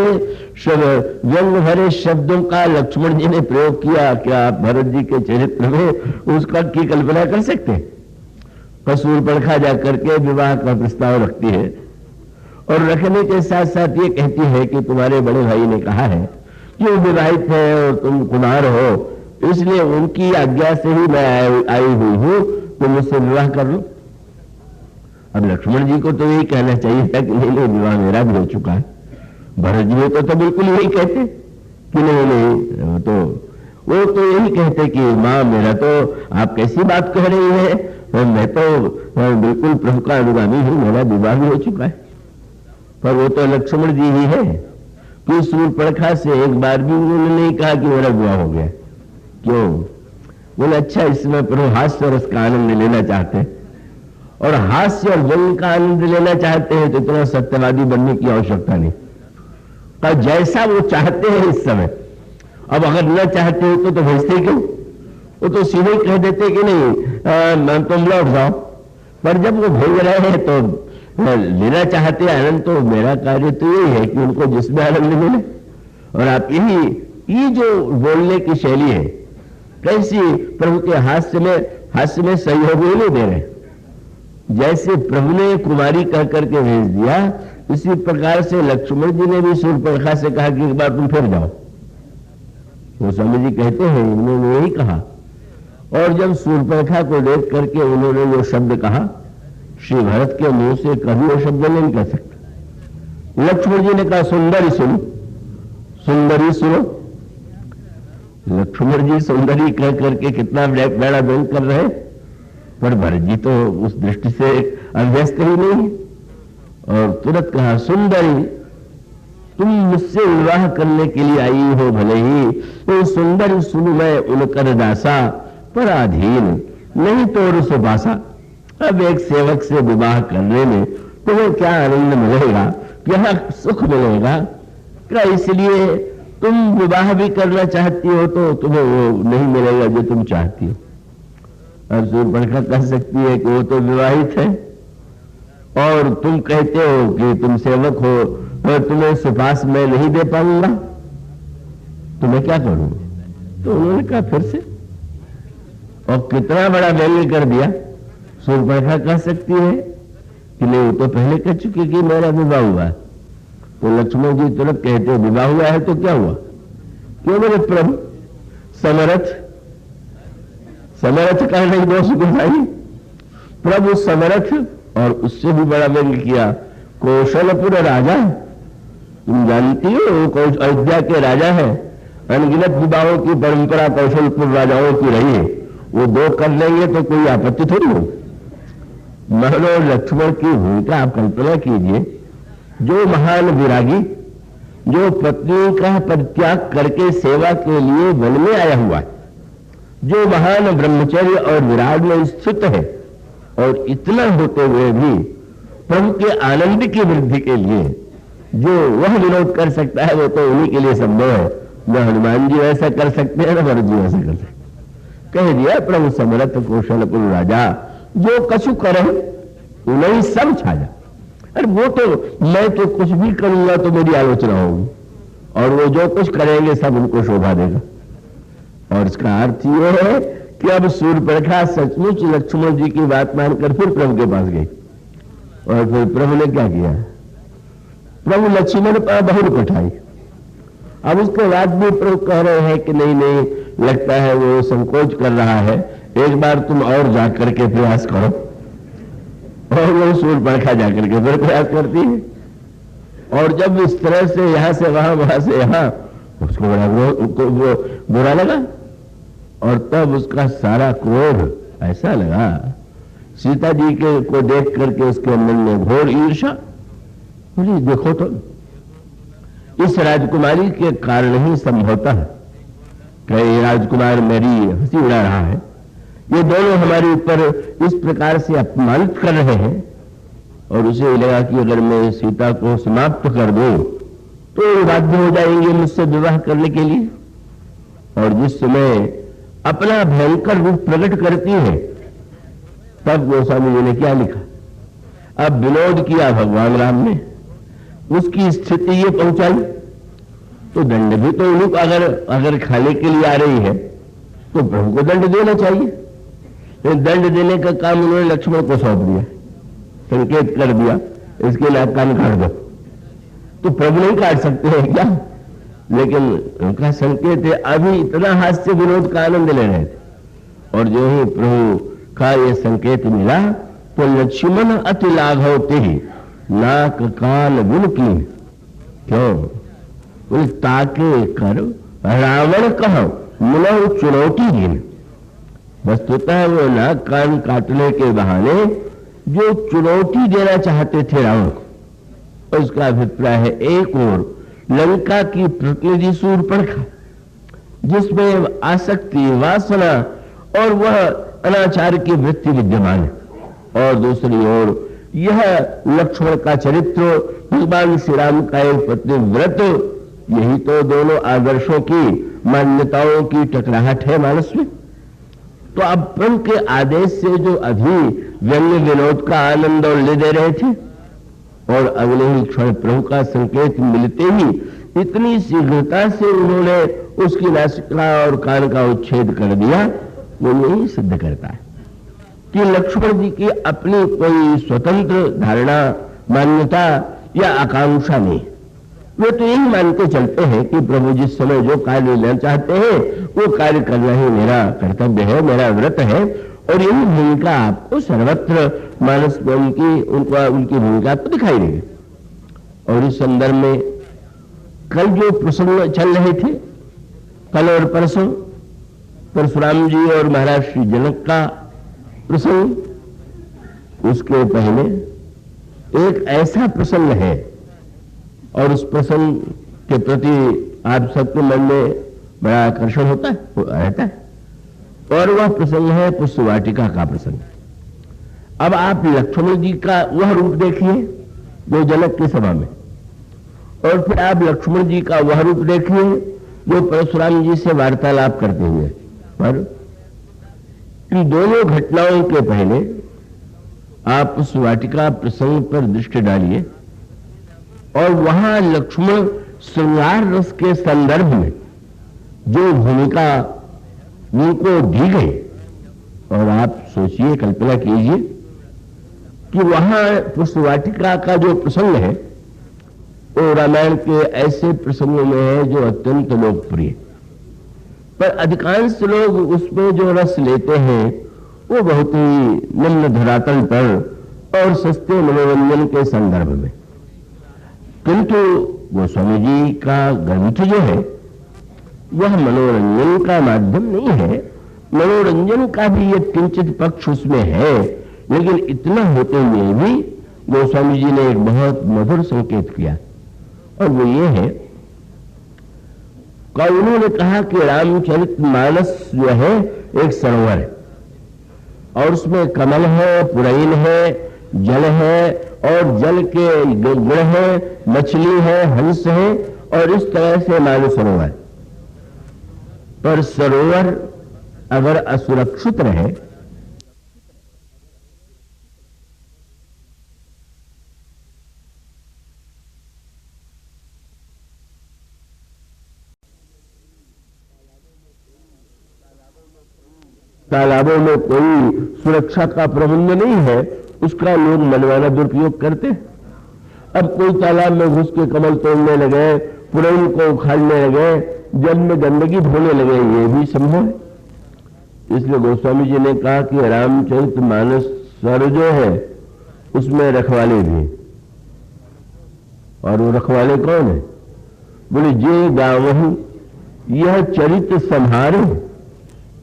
व्यंग भरे शब्दों का लक्ष्मण जी ने प्रयोग किया, क्या आप भरत जी के चरित्र में उसका की कल्पना कर सकते? शूर्पणखा जाकर के विवाह का प्रस्ताव रखती है और रखने के साथ साथ ये कहती है कि तुम्हारे बड़े भाई ने कहा है कि वो विवाहित है और तुम कुमार हो, इसलिए उनकी आज्ञा से ही मैं आई हुई हूं, तुम मुझसे विवाह कर लो। अब लक्ष्मण जी को तो यही कहना चाहिए था कि नहीं विवाह मेरा भी हो चुका है। भरत जी तो बिल्कुल यही कहते कि नहीं, वो तो यही कहते कि मां मेरा तो आप कैसी बात कह रही है, मैं तो बिल्कुल प्रभु का अनुगामी हूं, मेरा विवाह भी हो चुका है। पर वो तो लक्ष्मण जी ही है कि शूर्पणखा से एक बार भी उन्होंने नहीं कहा कि मेरा विवाह हो गया। क्यों? बोले अच्छा इसमें प्रभु हास्य रस का आनंद लेना चाहते हैं, और हास्य और व्यंग का आनंद लेना चाहते हैं तो इतना सत्यवादी बनने की आवश्यकता नहीं। पर जैसा वो चाहते हैं इस समय, अब अगर न चाहते हो तो भेजते क्यों? वो तो सीधे कह देते कि नहीं तुम लौट जाओ। पर जब वो भेज रहे हैं तो लेना चाहते हैं आनंद, तो मेरा कार्य तो यही है कि उनको जिसमें आनंद मिले। और आप ये जो बोलने की शैली है, कैसी प्रभु के हास्य में सहयोग नहीं दे रहे। जैसे प्रभु ने कुमारी कह करके भेज दिया, इसी प्रकार से लक्ष्मण जी ने भी शूर्पणखा से कहा कि एक बार तुम फिर जाओ। वो स्वामी जी कहते हैं उन्होंने यही कहा। और जब शूर्पणखा को देख करके उन्होंने जो शब्द कहा, श्री भरत के मुंह से कभी वो शब्द नहीं कह सकते। लक्ष्मण जी ने कहा सुंदरी सुनो, सुंदरी सुनो। लक्ष्मण जी सुंदरी कह करके कितना बड़ा व्यंग कर रहे, पर भरत जी तो उस दृष्टि से अभ्यस्त ही नहीं। और तुरंत कहा सुंदरी, तुम मुझसे विवाह करने के लिए आई हो भले ही, तो सुंदरी सुनु मैं उनकर दासा, पराधीन नहीं तो सुबासा। अब एक सेवक से विवाह करने में तुम्हें क्या आनंद मिलेगा, क्या सुख मिलेगा? क्या इसलिए तुम विवाह भी करना चाहती हो तो तुम्हें वो नहीं मिलेगा जो तुम चाहती हो? और शूर्पणखा कह सकती है कि वो तो विवाहित है और तुम कहते हो कि तुम सेवक हो और तुम्हें सुपास मैं नहीं दे पाऊंगा, तो मैं क्या करूं? तो उन्होंने कहा फिर से, और कितना बड़ा व्यंग्य कर दिया। शूर्पणखा कह सकती है कि नहीं वो तो पहले कह चुकी कि मेरा विवाह हुआ। तो लक्ष्मण जी तुरंत कहते विवाह हुआ है तो क्या हुआ? क्यों मेरे प्रभु समर्थ का नहीं दोष गुसाई, प्रभु समर्थ। और उससे भी बड़ा व्यंग्य किया, कौशलपुर राजा, तुम जानती हो वो अयोध्या के राजा है, अनगिनत विवाहों की परंपरा कौशलपुर राजाओं की रही है, वो दो कर लेंगे तो कोई आपत्ति थोड़ी हो। महाराज लक्ष्मण की भूमिका आप कल्पना कीजिए, जो महान विरागी, जो पत्नी का परित्याग करके सेवा के लिए वन में आया हुआ है, जो महान ब्रह्मचर्य और विराग में स्थित है, और इतना होते हुए भी प्रभु के आनंद की वृद्धि के लिए जो वह विरोध कर सकता है, वो तो उन्हीं के लिए संभव है। न हनुमान जी ऐसा कर सकते हैं, न भरत जी ऐसा कर सकते। कह दिया प्रभु समर्थ कौशलपुर राजा, जो कछु करे उन्हें सब छाजा। अरे वो तो मैं तो कुछ भी करूंगा तो मेरी आलोचना होगी, और वो जो कुछ करेंगे सब उनको शोभा देगा। और इसका अर्थ ये है कि अब शूर्पणखा सचमुच लक्ष्मण जी की बात मानकर फिर प्रभु के पास गई। और फिर प्रभु ने क्या किया? प्रभु लक्ष्मण पर बहुर पठाई। अब उसके बाद भी प्रभु कह रहे हैं कि नहीं नहीं, लगता है वो संकोच कर रहा है, एक बार तुम और जाकर के प्रयास करो। और वो शूर्पणखा जाकर के फिर प्रयास करती है। और जब इस तरह से यहां से वहां, वहां से यहां, उसको बड़ा वो बुरा लगा और तब उसका सारा क्रोध ऐसा लगा, सीता जी के को देख करके उसके मन में घोर ईर्ष्या। बोली देखो तो इस राजकुमारी के कारण ही संभवतः कि राजकुमार मेरी हंसी उड़ा रहा है, ये दोनों हमारे ऊपर इस प्रकार से अपमानित कर रहे हैं। और उसे लगा कि अगर मैं सीता को समाप्त कर दूं तो बाध्य हो जाएंगे मुझसे विवाह करने के लिए। और जिस समय अपना भयंकर रूप प्रकट करती है तब गोस्वामी जी ने क्या लिखा, अब विनोद किया भगवान राम ने, उसकी स्थिति ये पहुंचाई तो दंड भी तो उन्हीं को, अगर खाने के लिए आ रही है तो प्रभु को दंड देना चाहिए। दंड देने का काम उन्होंने लक्ष्मण को सौंप दिया, संकेत कर दिया इसके नाक कान काट दो। तो प्रभु नहीं काट सकते हैं क्या? लेकिन उनका संकेत है, अभी इतना हास्य विनोद का आनंद ले रहे थे और जो ही प्रभु का ये संकेत मिला तो लक्ष्मण अति लाघव ते ही नाक कान गुण की, क्यों ताके कर रावण कहो मिलो चुनौती गिन। वस्तुतः वो नाक कान काटने के बहाने जो चुनौती देना चाहते थे रावण को, उसका अभिप्राय है एक और लंका की प्रतिनिधि शूर्पणखा जिसमें आसक्ति, वासना और वह अनाचार की वृत्ति विद्यमान है, और दूसरी ओर यह लक्ष्मण का चरित्र, भगवान श्री राम का एक पतिव्रत, यही तो दोनों आदर्शों की, मान्यताओं की टकराहट है मानस में। तो अब प्रभु के आदेश से जो अभी व्यंग्य विनोद का आनंद और ले दे रहे थे और अगले ही क्षण प्रभु का संकेत मिलते ही इतनी शीघ्रता से उन्होंने उसकी नासिका और कान का उच्छेद कर दिया, वो यही सिद्ध करता है कि लक्ष्मण जी की अपनी कोई स्वतंत्र धारणा, मान्यता या आकांक्षा नहीं। वे तो यही मान के चलते हैं कि प्रभु जिस समय जो कार्य लेना चाहते हैं वो कार्य करना ही मेरा कर्तव्य है, मेरा व्रत है, और यही भूमिका आपको सर्वत्र मानस में उनकी भूमिका आपको दिखाई देगी। और इस संदर्भ में कल जो प्रसंग चल रहे थे, कल और परसों परशुराम जी और महाराज श्री जनक का प्रसंग, उसके पहले एक ऐसा प्रसंग है और उस प्रसंग के प्रति आप सबके मन में बड़ा आकर्षण होता है, रहता है, और वह प्रसंग है पुष्प वाटिका का प्रसंग। अब आप लक्ष्मण जी का वह रूप देखिए जो जनक की सभा में, और फिर आप लक्ष्मण जी का वह रूप देखिए जो परशुराम जी से वार्तालाप करते हुए। पर इन दोनों घटनाओं के पहले आप उस वाटिका प्रसंग पर दृष्टि डालिए और वहां लक्ष्मण श्रृंगार रस के संदर्भ में जो भूमिका उनको दी गई, और आप सोचिए, कल्पना कीजिए कि वहां पुष्प वाटिका का जो प्रसंग है वो रामायण के ऐसे प्रसंगों में है जो अत्यंत लोकप्रिय, पर अधिकांश लोग उसमें जो रस लेते हैं वो बहुत ही निम्न धरातल पर और सस्ते मनोरंजन के संदर्भ में। किंतु गोस्वामी जी का ग्रंथ जो है वह मनोरंजन का माध्यम नहीं है, मनोरंजन का भी एक किंचित पक्ष उसमें है, लेकिन इतना होते हुए भी गोस्वामी जी ने एक बहुत मधुर संकेत किया, और वो ये है कि उन्होंने कहा कि रामचरितमानस जो है एक सरोवर है और उसमें कमल है, पुरैन है, जल है, और जल के गुण है, मछली है, हंस है, और इस तरह से मानो सरोवर। पर सरोवर अगर असुरक्षित रहे तालाबों में कोई सुरक्षा का प्रबंध नहीं है, उसका लोग मनमाना दुरुपयोग करते हैं। अब कोई तालाब में घुस के कमल तोड़ने लगे, पुरैन को उखाड़ने लगे, जल में गंदगी धोने लगे, ये भी संभव है। इसलिए गोस्वामी जी ने कहा कि रामचरितमानस सर जो है उसमें रखवाले भी, और वो रखवाले कौन है? बोले जे गावहु यह चरित्र संहारे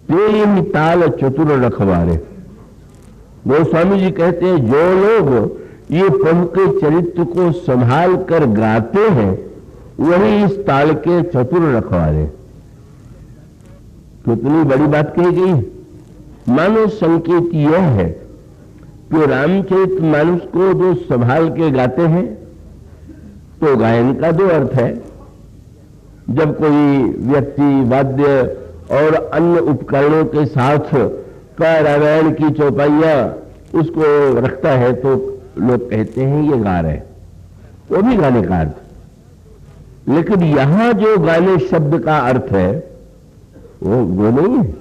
ते ही ताल चतुर रखवारे। गोस्वामी जी कहते हैं जो लोग ये प्रभु के चरित्र को संभाल कर गाते हैं वही इस ताल के चतुर रखवारे। कितनी बड़ी बात कही गई। मानो संकेत यह है कि रामचरित मानस को जो संभाल के गाते हैं, तो गायन का दो अर्थ है। जब कोई व्यक्ति वाद्य और अन्य उपकरणों के साथ का रामायण की चौपाइयां उसको रखता है तो लोग कहते हैं ये गा रहे, वो भी गाने का अर्थ। लेकिन यहां जो गाने शब्द का अर्थ है वो नहीं है।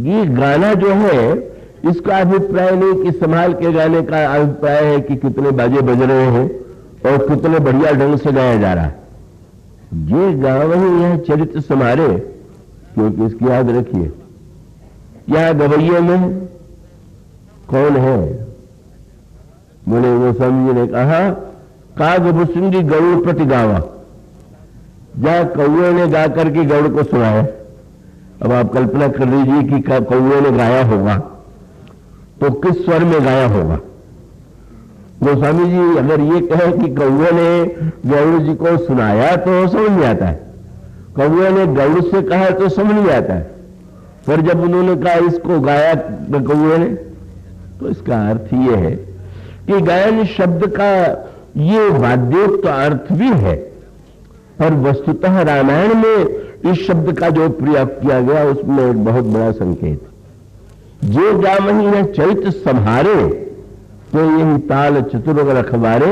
ये गाना जो है इसका अभिप्राय नहीं कि संभाल के गाने का अभिप्राय है कि कितने बाजे बज रहे हैं और कितने बढ़िया ढंग से गाया जा रहा है। ये गाँव ही यह चरित्र संभारे, क्योंकि इसकी याद रखिए क्या गवैये में कौन है? बोले गोस्वामी जी ने कहा काग भुसुंडी गौड़ प्रति गावा, जहां कौए ने गा करके गौड़ को सुनाया। अब आप कल्पना कर लीजिए कि कौए ने गाया होगा तो किस स्वर में गाया होगा। गोस्वामी जी अगर ये कहे कि कौए ने गौड़ जी को सुनाया तो समझ नहीं आता है, कौए ने गौड़ से कहा तो समझ नहीं आता है, पर जब उन्होंने कहा इसको गाया कौए ने, तो इसका अर्थ ये है कि गायन शब्द का ये वाद्योक्त अर्थ भी है, पर वस्तुतः रामायण में इस शब्द का जो प्रयोग किया गया उसमें एक बहुत बड़ा संकेत। जो गावही है चरित्र संहारे तो यही ताल चतुर रखवारे,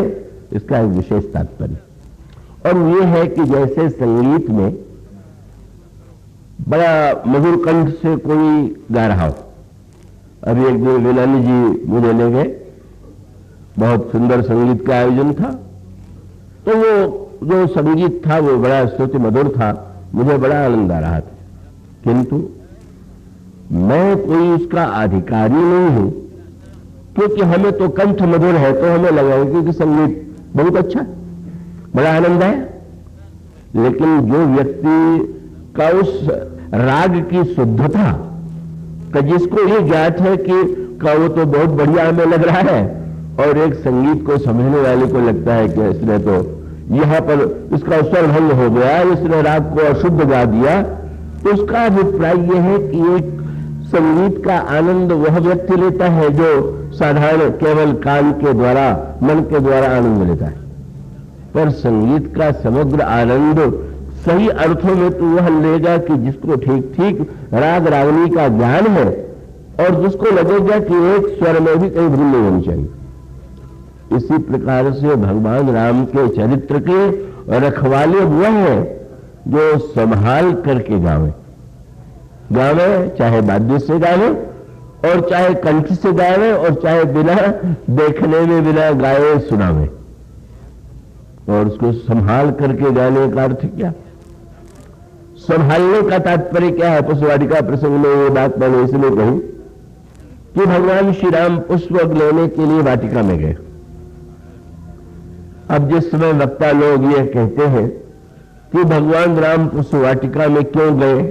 इसका एक विशेष तात्पर्य। और ये है कि जैसे संगीत में बड़ा मधुर कंठ से कोई गा रहा हो। अभी एक दिन वीलानी जी मुझे ले गए, बहुत सुंदर संगीत का आयोजन था, तो वो जो संगीत था वो बड़ा श्रुति मधुर था, मुझे बड़ा आनंद आ रहा था। किंतु मैं कोई उसका अधिकारी नहीं हूं, क्योंकि हमें तो कंठ मधुर है तो हमें लगा कि संगीत बहुत अच्छा, बड़ा आनंद है। लेकिन जो व्यक्ति का उस राग की शुद्धता का जिसको ये ज्ञात है कि का वो तो बहुत बढ़िया हमें लग रहा है, और एक संगीत को समझने वाले को लगता है कि इसने तो यहां पर इसका स्वर भंग हो गया, इसने राग को अशुद्ध गा दिया, तो उसका अभिप्राय यह है कि एक संगीत का आनंद वह व्यक्ति लेता है जो साधारण केवल कान के द्वारा मन के द्वारा आनंद लेता है, पर संगीत का समग्र आनंद सही अर्थों में तो वह लेगा कि जिसको ठीक ठीक राग रागनी का ज्ञान है और जिसको लगेगा कि एक स्वर में भी कहीं भूल नहीं होनी चाहिए। इसी प्रकार से भगवान राम के चरित्र के रखवाले वह है जो संभाल करके गावे, चाहे वाद्य से गावे और चाहे कंठ से गावे और चाहे बिना देखने में बिना गाए सुनावे। और उसको संभाल करके गाने का अर्थ क्या? संभालने का तात्पर्य क्या है? पुष्पवाटिका प्रसंग में ये बात मैंने इसलिए कही कि भगवान श्री राम पुष्प लेने के लिए वाटिका में गए। अब जिस समय वक्ता लोग ये कहते हैं कि भगवान राम पुष्प वाटिका में क्यों गए,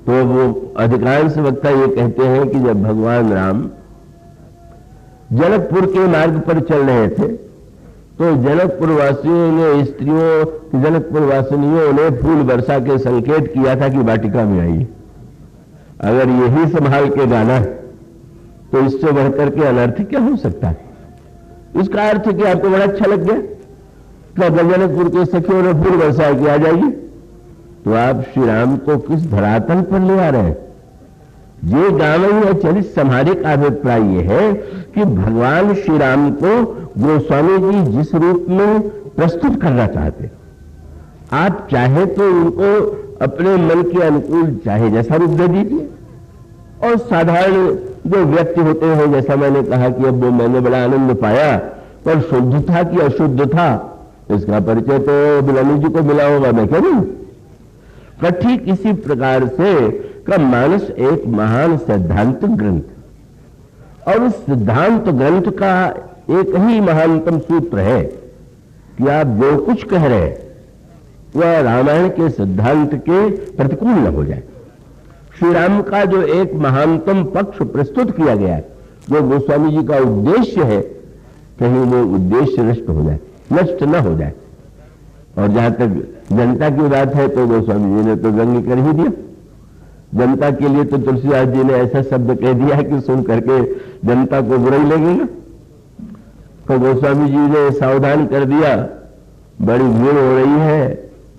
तो वो अधिकांश वक्ता ये कहते हैं कि जब भगवान राम जनकपुर के मार्ग पर चल रहे थे तो जनकपुर वासियों ने स्त्रियों जनकपुर वासिनियों ने फूल वर्षा के संकेत किया था कि वाटिका में आइए। अगर यही संभाल के गाना है तो इससे बढ़कर के अनर्थ क्या हो सकता है? इसका अर्थ कि आपको बड़ा अच्छा लग गया, क्या जनकपुर के सखियों ने फूल वर्षा की आ जाइए, तो आप श्री राम को किस धरातल पर ले आ रहे हैं? ये गावई चरित संहारे का अभिप्राय यह है कि भगवान श्री राम को गोस्वामी जी जिस रूप में प्रस्तुत करना चाहते, आप चाहे तो उनको अपने मन के अनुकूल चाहे जैसा रूप दे दीजिए, और साधारण जो व्यक्ति होते हैं, जैसा मैंने कहा कि अब वो मैंने बड़ा आनंद पाया, पर शुद्ध था कि अशुद्ध था इसका परिचय तो बिलानी जी को मिला होगा, मैं क्या नहीं। पर ठीक इसी प्रकार से का मानस एक महान सिद्धांत ग्रंथ, और उस सिद्धांत ग्रंथ का एक ही महानतम सूत्र है कि आप जो कुछ कह रहे हैं वह रामायण के सिद्धांत के प्रतिकूल न हो जाए। श्री राम का जो एक महानतम पक्ष प्रस्तुत किया गया है, जो गोस्वामी जी का उद्देश्य है, कहीं वो उद्देश्य नष्ट हो जाए, नष्ट न हो जाए। और जहां तक जनता की बात है तो गोस्वामी जी ने तो व्यंग्य कर ही दिया। जनता के लिए तो तुलसीदास जी ने ऐसा शब्द कह दिया है कि सुन करके जनता को बुरा ही लगेगा। तो गोस्वामी जी ने सावधान कर दिया, बड़ी भीड़ हो रही है,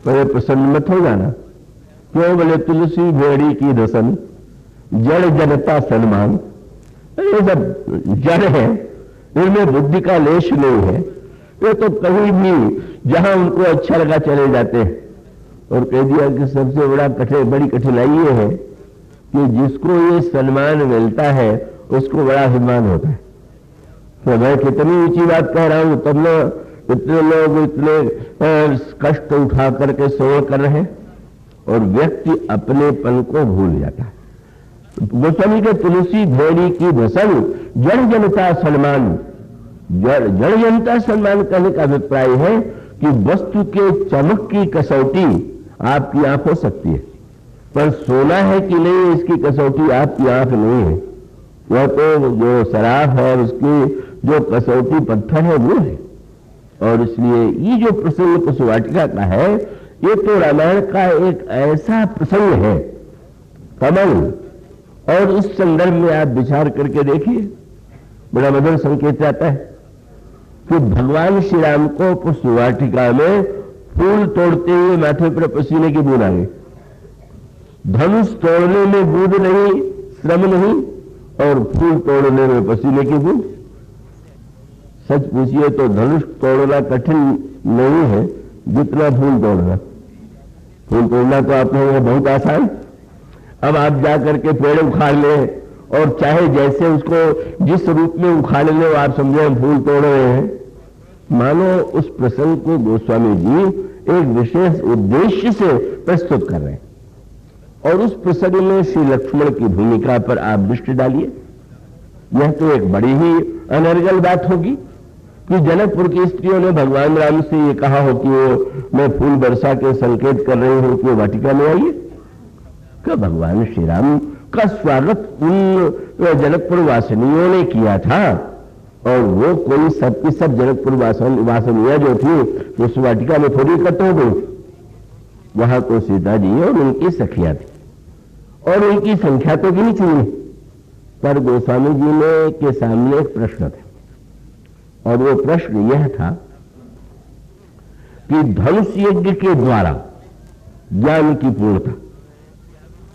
पर प्रसन्न मत हो जाना। क्यों? बोले तुलसी भेड़ी की दसन, जड़ जनता सन्मान। ये सब जड़ है, इनमें बुद्धि का लेश नहीं है। ये तो कहीं भी जहां उनको अच्छा लगा चले जाते हैं। और कह दिया कि सबसे बड़ी कठिनाई ये है कि जिसको ये सम्मान मिलता है उसको बड़ा अभिमान होता है। तो मैं कितनी ऊंची बात कह रहा हूं, तब न इतने लोग इतने कष्ट उठा करके सेवा कर रहे हैं और व्यक्ति अपनेपन को भूल जाता है। गोस्वामी के तुलसी भेड़ी की धसन, जड़ जनता सम्मान। जड़ जनता सम्मान कहने का अभिप्राय है कि वस्तु के चमक की कसौटी आपकी आंख हो सकती है, पर सोना है कि नहीं इसकी कसौटी आपकी आंख नहीं है। वह तो जो शराब है उसकी जो कसौटी पत्थर है वो है। और इसलिए ये जो प्रसंग पशुवाटिका का है, ये तो रामायण का एक ऐसा प्रसंग है कमल। और इस संदर्भ में आप विचार करके देखिए, बड़ा मधुर संकेत आता है कि भगवान श्री राम को पशुवाटिका में फूल तोड़ते हुए माथे पर पसीने की बूंद आ गई। धनुष तोड़ने में बूंद नहीं, श्रम नहीं, और फूल तोड़ने में पसीने की बूंद। सच पूछिए तो धनुष तोड़ना कठिन नहीं है जितना फूल तोड़ना। फूल तोड़ना तो आप लोगों को बहुत आसान। अब आप जाकर के पेड़ उखाड़ ले और चाहे जैसे उसको जिस रूप में उखाड़ ले आप समझे हम फूल तोड़ रहे हैं। मानो उस प्रसंग को गोस्वामी जी एक विशेष उद्देश्य से प्रस्तुत कर रहे हैं। और उस प्रसंग में श्री लक्ष्मण की भूमिका पर आप दृष्टि डालिए। यह तो एक बड़ी ही अनर्गल बात होगी कि जनकपुर की स्त्रियों ने भगवान राम से ये कहा हो कि वो मैं फूल वर्षा के संकेत कर रही हूं कि वो वाटिका में आइए। क्या भगवान श्री राम का स्वागत उन जनकपुर वासिनियों ने किया था, और वो कोई सबकी सब जनकपुर वासिनियां जो थी उस वाटिका में थोड़ी इकट्ठा हो गई। वहां तो सीता जी और उनकी सखियां थी और उनकी संख्या तो गिनी चुनी। पर गोस्वामी जी ने के सामने एक प्रश्न था, और वो प्रश्न यह था कि धनुष यज्ञ के द्वारा ज्ञान की पूर्णता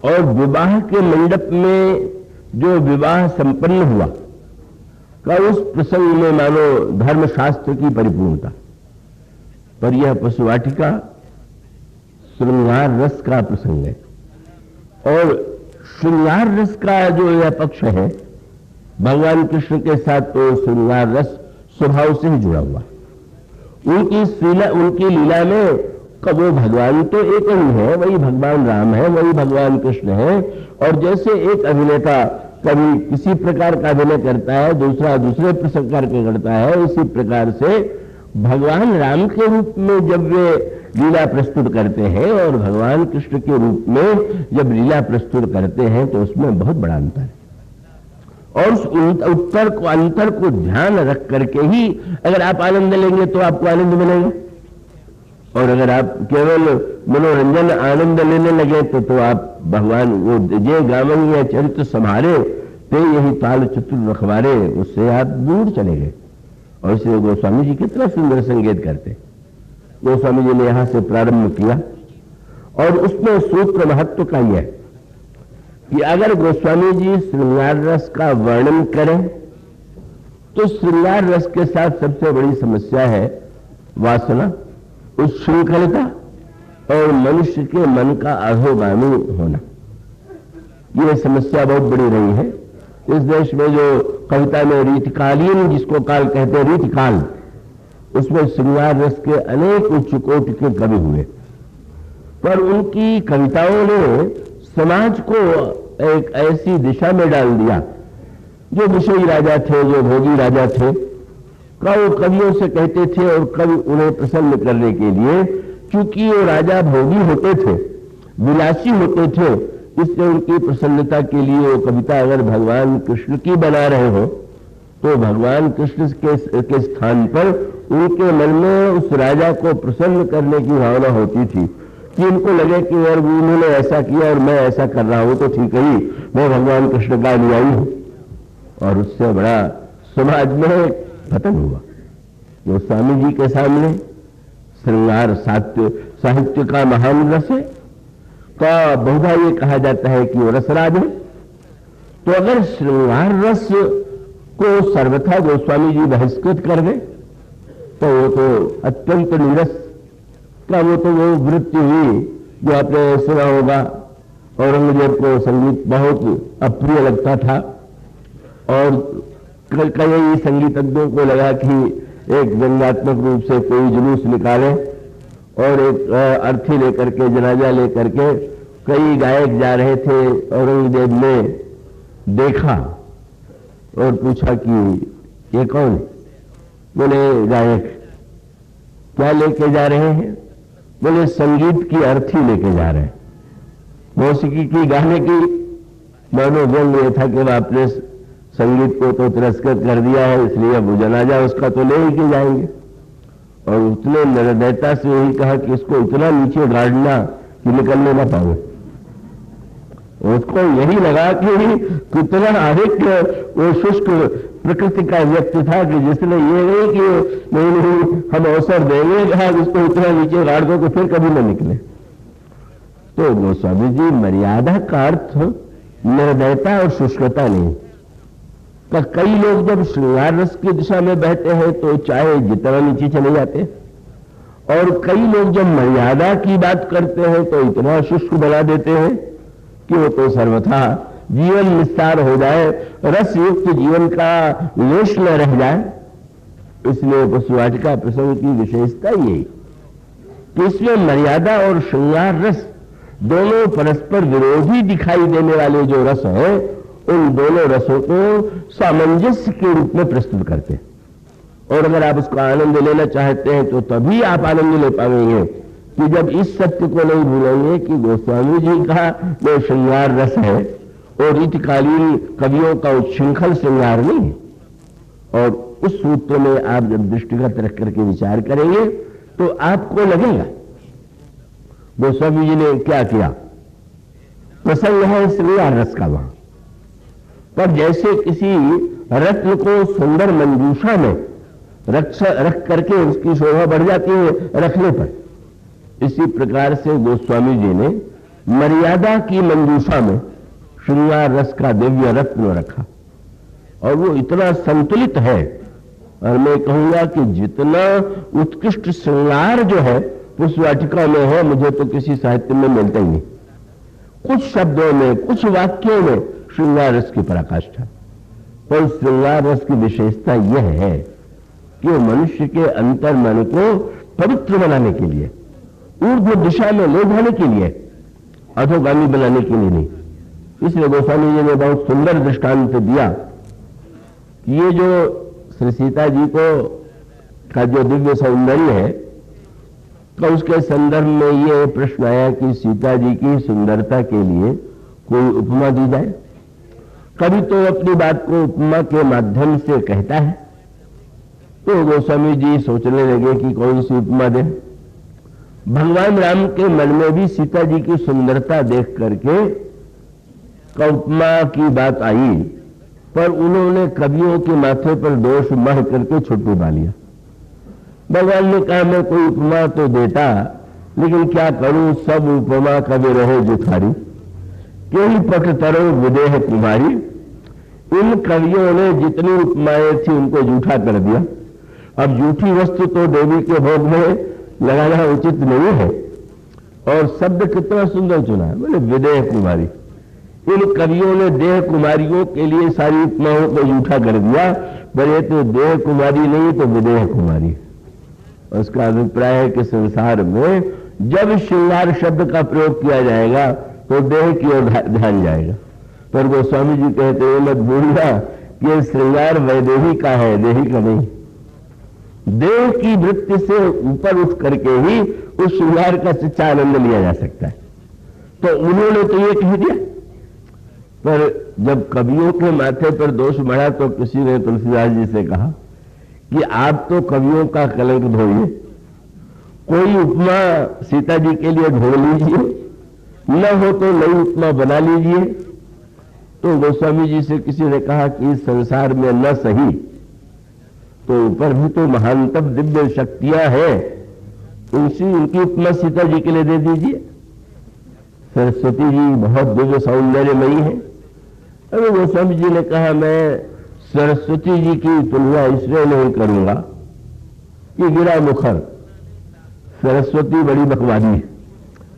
और विवाह के मंडप में जो विवाह संपन्न हुआ का उस प्रसंग में मानो धर्मशास्त्र की परिपूर्णता। पर यह पशुवाटिका श्रृंगार रस का प्रसंग है, और श्रृंगार रस का जो यह पक्ष है भगवान कृष्ण के साथ तो श्रृंगार रस स्वभाव से ही जुड़ा हुआ। उनकी लीला में वो भगवान तो एक ही है, वही भगवान राम है, वही भगवान कृष्ण है। और जैसे एक अभिनेता कभी किसी प्रकार का अभिनय करता है, दूसरा दूसरे प्रकार के करता है, इसी प्रकार से भगवान राम के रूप में जब वे लीला प्रस्तुत करते हैं और भगवान कृष्ण के रूप में जब लीला प्रस्तुत करते हैं तो उसमें बहुत बड़ा अंतर है। और उस अंतर को ध्यान रख करके ही अगर आप आनंद लेंगे तो आपको आनंद मिलेगा। और अगर आप केवल मनोरंजन आनंद लेने लगे तो आप भगवान वो जय गावन या चरित्र संभारे ते यही ताल चतुर रखवारे, उससे आप दूर चले गए। और इसलिए गोस्वामी जी कितना सुंदर संकेत करते। गोस्वामी जी ने यहां से प्रारंभ किया और उसमें सूत्र महत्व का यह कि अगर गोस्वामी जी श्रृंगार रस का वर्णन करें तो श्रृंगार रस के साथ सबसे बड़ी समस्या है वासना, उच्छृंखलता और मनुष्य के मन का अधोगामी होना। यह समस्या बहुत बड़ी रही है इस देश में। जो कविता में रीतिकालीन, जिसको काल कहते हैं रीतिकाल, उसमें श्रृंगार रस के अनेक उच्च कोटि के कवि हुए, पर उनकी कविताओं ने समाज को एक ऐसी दिशा में डाल दिया। जो विषयी राजा थे, जो भोगी राजा थे, का वो कवियों से कहते थे, और कवि उन्हें प्रसन्न करने के लिए, क्योंकि वो राजा भोगी होते थे, विलासी होते थे, इसलिए उनकी प्रसन्नता के लिए वो कविता अगर भगवान कृष्ण की बना रहे हो तो भगवान कृष्ण के स्थान पर उनके मन में उस राजा को प्रसन्न करने की भावना होती थी कि इनको लगे कि यार उन्होंने ऐसा किया और मैं ऐसा कर रहा हूं तो ठीक है, मैं भगवान कृष्ण का अनुयायी हूं। और उससे बड़ा समाज में पतन हुआ। वो स्वामी जी के सामने श्रृंगार साहित्य का महान रस है, का बहुधा ये कहा जाता है कि वो रसराज है। तो अगर श्रृंगार रस को सर्वथा गोस्वामी जी बहिष्कृत कर दे तो वो तो अत्यंत नीरस का वो वृत्ति हुई जो आपने सुना होगा। औरंगजेब को संगीत बहुत अप्रिय लगता था और कई संगीतज्ञों को लगा कि एक व्यंग्यात्मक रूप से कोई जुलूस निकाले और एक अर्थी लेकर के, जनाजा लेकर के कई गायक जा रहे थे। औरंगजेब ने देखा और पूछा कि ये कौन है? बोले गायक। क्या लेके जा रहे हैं? बोले संगीत की अर्थी लेके जा रहे हैं, मौसीकी की, गाने की। मानो व्यंग ये था कि आपने संगीत को तो तिरस्कृत कर दिया है, इसलिए अब जनाजा उसका तो ले ही के जाएंगे। और उतने निर्दयता से यही कहा कि इसको इतना नीचे गाड़ना कि निकलने ना पाए। उसको यही लगा कि कितना अधिक वो शुष्क प्रकृति का व्यक्ति था कि जिसने ये नहीं कि नहीं हम अवसर देंगे, कहा इसको इतना नीचे गाड़ दो तो फिर कभी न निकले। तो गोस्वामी जी मर्यादा का अर्थ निर्दयता और शुष्कता नहीं। तो कई लोग जब श्रृंगार रस की दिशा में बहते हैं तो चाहे जितना नीचे चले जाते, और कई लोग जब मर्यादा की बात करते हैं तो इतना शुष्क बना देते हैं कि वो तो सर्वथा जीवन निस्तार हो जाए, रस युक्त जीवन का लेश न रह जाए। इसलिए पशुवाटिका प्रसंग की विशेषता यही कि इसमें मर्यादा और श्रृंगार रस दोनों परस्पर विरोधी दिखाई देने वाले जो रस है, उन दोनों रसों को सामंजस्य के रूप में प्रस्तुत करते हैं। और अगर आप उसका आनंद लेना चाहते हैं तो तभी आप आनंद ले पाएंगे कि जब इस सत्य को नहीं भूलेंगे कि गोस्वामी जी का जो श्रृंगार रस है और रीतिकालीन कवियों का उच्छृंखल श्रृंगार नहीं है। और उस सूत्र में आप जब दृष्टिगत रख करके विचार करेंगे तो आपको लगेगा गोस्वामी जी ने क्या किया। प्रसंग है श्रृंगार रस का वहां पर, जैसे किसी रत्न को सुंदर मंजूषा में रख करके उसकी शोभा बढ़ जाती है रखने पर, इसी प्रकार से गोस्वामी जी ने मर्यादा की मंजूषा में श्रृंगार रस का दिव्य रत्न रखा। और वो इतना संतुलित है, और मैं कहूंगा कि जितना उत्कृष्ट श्रृंगार जो है उस वाटिका में है, मुझे तो किसी साहित्य में मिलता ही नहीं। कुछ शब्दों में, कुछ वाक्यों में श्रृंगार रस की पराकाष्ठा। और श्रृंगार रस की विशेषता यह है कि वो मनुष्य के अंतर मन को पवित्र बनाने के लिए, ऊर्ध्व दिशा में ले जाने के लिए, अधोगामी बनाने के लिए नहीं। इसलिए गोस्वामी जी ने बहुत सुंदर दृष्टांत दिया कि ये जो श्री सीता जी को का जो दिव्य सौंदर्य है, तो उसके संदर्भ में ये प्रश्न आया कि सीता जी की सुंदरता के लिए कोई उपमा दी जाए। कभी तो अपनी बात को उपमा के माध्यम से कहता है, तो गोस्वामी जी सोचने लगे कि कौन सी उपमा दे। भगवान राम के मन में भी सीता जी की सुंदरता देख करके का उपमा की बात आई, पर उन्होंने कवियों के माथे पर दोष मह करके छुट्टी पा लिया। भगवान ने कहा मैं कोई उपमा तो देता, लेकिन क्या करूं, सब उपमा कवि रहे जुठारी, केही पट तरो विदेह कुमारी। इन कवियों ने जितनी उपमाएं थी उनको जूठा कर दिया। अब जूठी वस्तु तो देवी के भोग में लगाना उचित नहीं है। और शब्द कितना सुंदर चुना है, बोले विदेह कुमारी। इन कवियों ने देह कुमारियों के लिए सारी उपमाओं को जूठा कर दिया, पर ये तो देह कुमारी नहीं तो विदेह कुमारी। उसका अभिप्राय है कि संसार में जब श्रृंगार शब्द का प्रयोग किया जाएगा तो देह की ओर ध्यान जाएगा। पर गोस्वामी जी कहते हैं मत भूलना कि श्रृंगार वैदेही का है, देही का नहीं। देव की वृत्ति से ऊपर उठ करके ही उस श्रृंगार का सच्चा आनंद लिया जा सकता है। तो उन्होंने तो ये कह दिया, पर जब कवियों के माथे पर दोष बढ़ा तो किसी ने तुलसीदास जी से कहा कि आप तो कवियों का कलंक धोइए, कोई उपमा सीता जी के लिए ढूंढ लीजिए, न हो तो नई उपमा बना लीजिए। तो गोस्वामी जी से किसी ने कहा कि इस संसार में न सही तो ऊपर भी तो महानतम दिव्य शक्तियां हैं, उनकी उपमा सीता जी के लिए दे दीजिए। सरस्वती जी बहुत दिव्य सौंदर्यमयी है। अरे गोस्वामी जी ने कहा मैं सरस्वती जी की तुलना इसलिए नहीं करूंगा कि गिरा मुखर, सरस्वती बड़ी बकवादी है।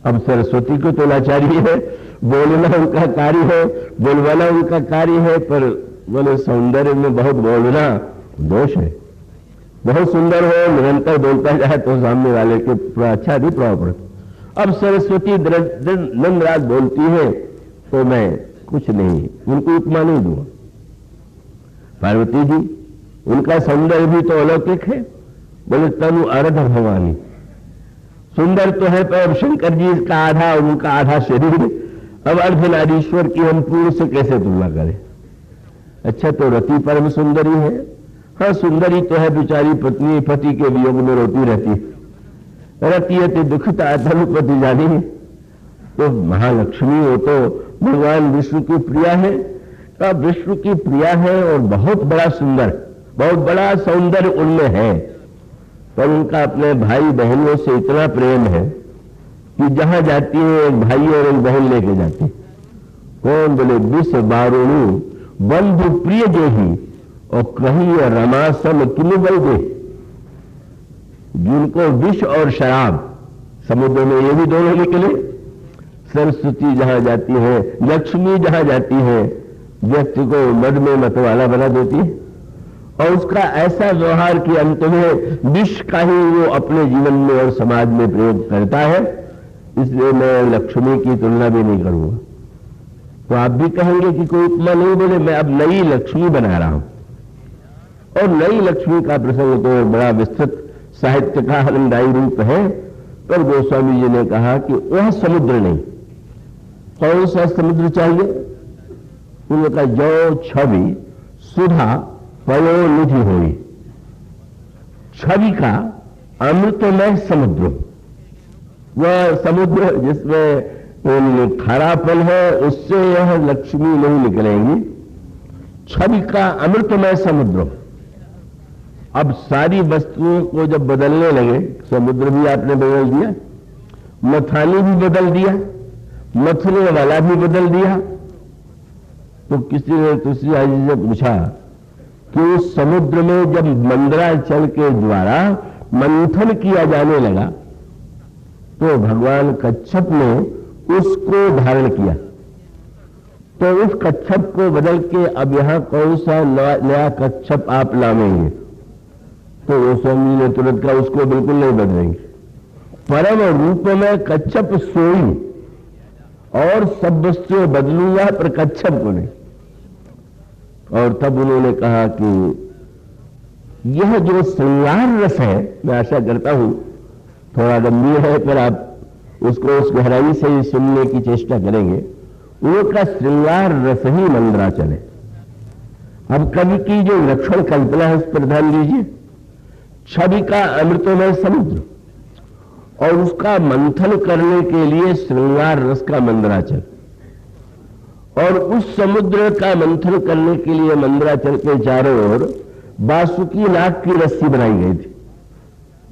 अब सरस्वती को तो लाचारी है, बोलना उनका कार्य है, बोलवाना उनका कार्य है, पर बोले सौंदर्य में बहुत बोलना दोष है। बहुत सुंदर हो, निरंतर बोलता जाए तो सामने वाले के थोड़ा अच्छा भी प्रभाव पड़ता। अब सरस्वती दिन रात बोलती है तो मैं कुछ नहीं, उनको उपमा नहीं दूंगा। पार्वती जी, उनका सौंदर्य भी तो अलौकिक है। बोले तनु अर्ध भवानी, सुंदर तो है पर शंकर जी का आधा और उनका आधा शरीर, अब अर्धनारीश्वर की हम पूर्ण से कैसे तुलना करें। अच्छा तो रति परम सुंदरी है, हाँ सुंदरी तो है, बेचारी पत्नी पति के वियोग में रोती रहती, रति अति दुखिता धनुपति जानी। तो महालक्ष्मी वो तो भगवान विष्णु की प्रिया है, अब विष्णु की प्रिया है और बहुत बड़ा सुंदर, बहुत बड़ा सौंदर्य उनमें है, पर उनका अपने भाई बहनों से इतना प्रेम है कि जहां जाती है एक भाई और एक बहन लेके जाती। कौन? बोले विष बारुणु बंधु प्रिय जो ही और कहीं रमासम किनु बल दे, जिनको विष और शराब समुद्र में ये भी दोनों निकले। सरस्वती जहां जाती है, लक्ष्मी जहां जाती है, व्यक्ति को मद में मतवाला बना देती है और उसका ऐसा व्यवहार कि अंत में विष का ही वो अपने जीवन में और समाज में प्रयोग करता है। इसलिए मैं लक्ष्मी की तुलना भी नहीं करूंगा। तो आप भी कहेंगे कि कोई उपमा नहीं, बोले मैं अब नई लक्ष्मी बना रहा हूं। और नई लक्ष्मी का प्रसंग तो बड़ा विस्तृत साहित्य का आनंददायी रूप है, पर गोस्वामी जी ने कहा कि वह समुद्र नहीं। कौन सा समुद्र चाहिए? उनका जो छवि सुधा पयोनिधि होई, छवि का अमृतमय समुद्र, वह समुद्र जिसमें खारापन है, उससे यह लक्ष्मी नहीं निकलेंगी। छवि का अमृतमय समुद्र। अब सारी वस्तुओं को जब बदलने लगे, समुद्र भी आपने बदल दिया, मथानी भी बदल दिया, मथने वाला भी बदल दिया। तो किसी ने तुलसीदास जी से पूछा कि उस समुद्र में जब मंदराचल के द्वारा मंथन किया जाने लगा तो भगवान कच्छप ने उसको धारण किया, तो उस कच्छप को बदल के अब यहां कौन सा नया कच्छप आप लावेंगे? तो वो स्वामी ने तुरंत कहा उसको बिल्कुल नहीं बदलेंगे। परम रूप में कच्छप सोई और सब वस्तुएं बदलूंगा पर कच्छप को नहीं। और तब उन्होंने कहा कि यह जो श्रृंगार रस है, मैं आशा करता हूं थोड़ा गंभीर है, पर आप उसको उस गहराई से ही सुनने की चेष्टा करेंगे। उनका श्रृंगार रस ही मंदराचल है। अब कवि की जो लक्षण कल्पना है उस पर ध्यान दीजिए। छवि का अमृतमय समुद्र और उसका मंथन करने के लिए श्रृंगार रस का मंदराचल, और उस समुद्र का मंथन करने के लिए मंदराचल के चारों ओर बासुकी नाग की रस्सी बनाई गई थी।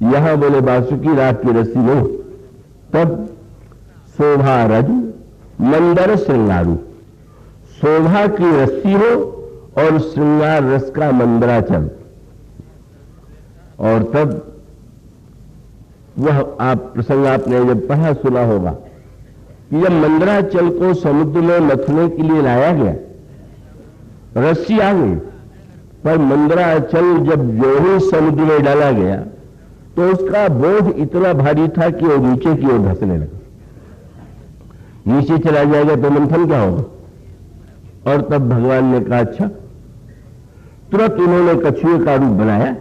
यहां बोले बासुकी नाग की रस्सी नहीं, तब शोभा रज मंदर श्रृंगारू, शोभा की रस्सी हो और श्रृंगार रस का मंदराचल। और तब वह आप प्रसंग आपने जब पढ़ा सुना होगा कि जब मंदराचल को समुद्र में मथने के लिए लाया गया, रस्सी आ गई, पर मंदराचल जब जो ही समुद्र में डाला गया तो उसका बोझ इतना भारी था कि वो नीचे की ओर धंसने लगा। नीचे चला जाएगा तो मंथन क्या होगा? और तब भगवान ने कहा अच्छा। तुरंत उन्होंने कछुए का रूप बनाया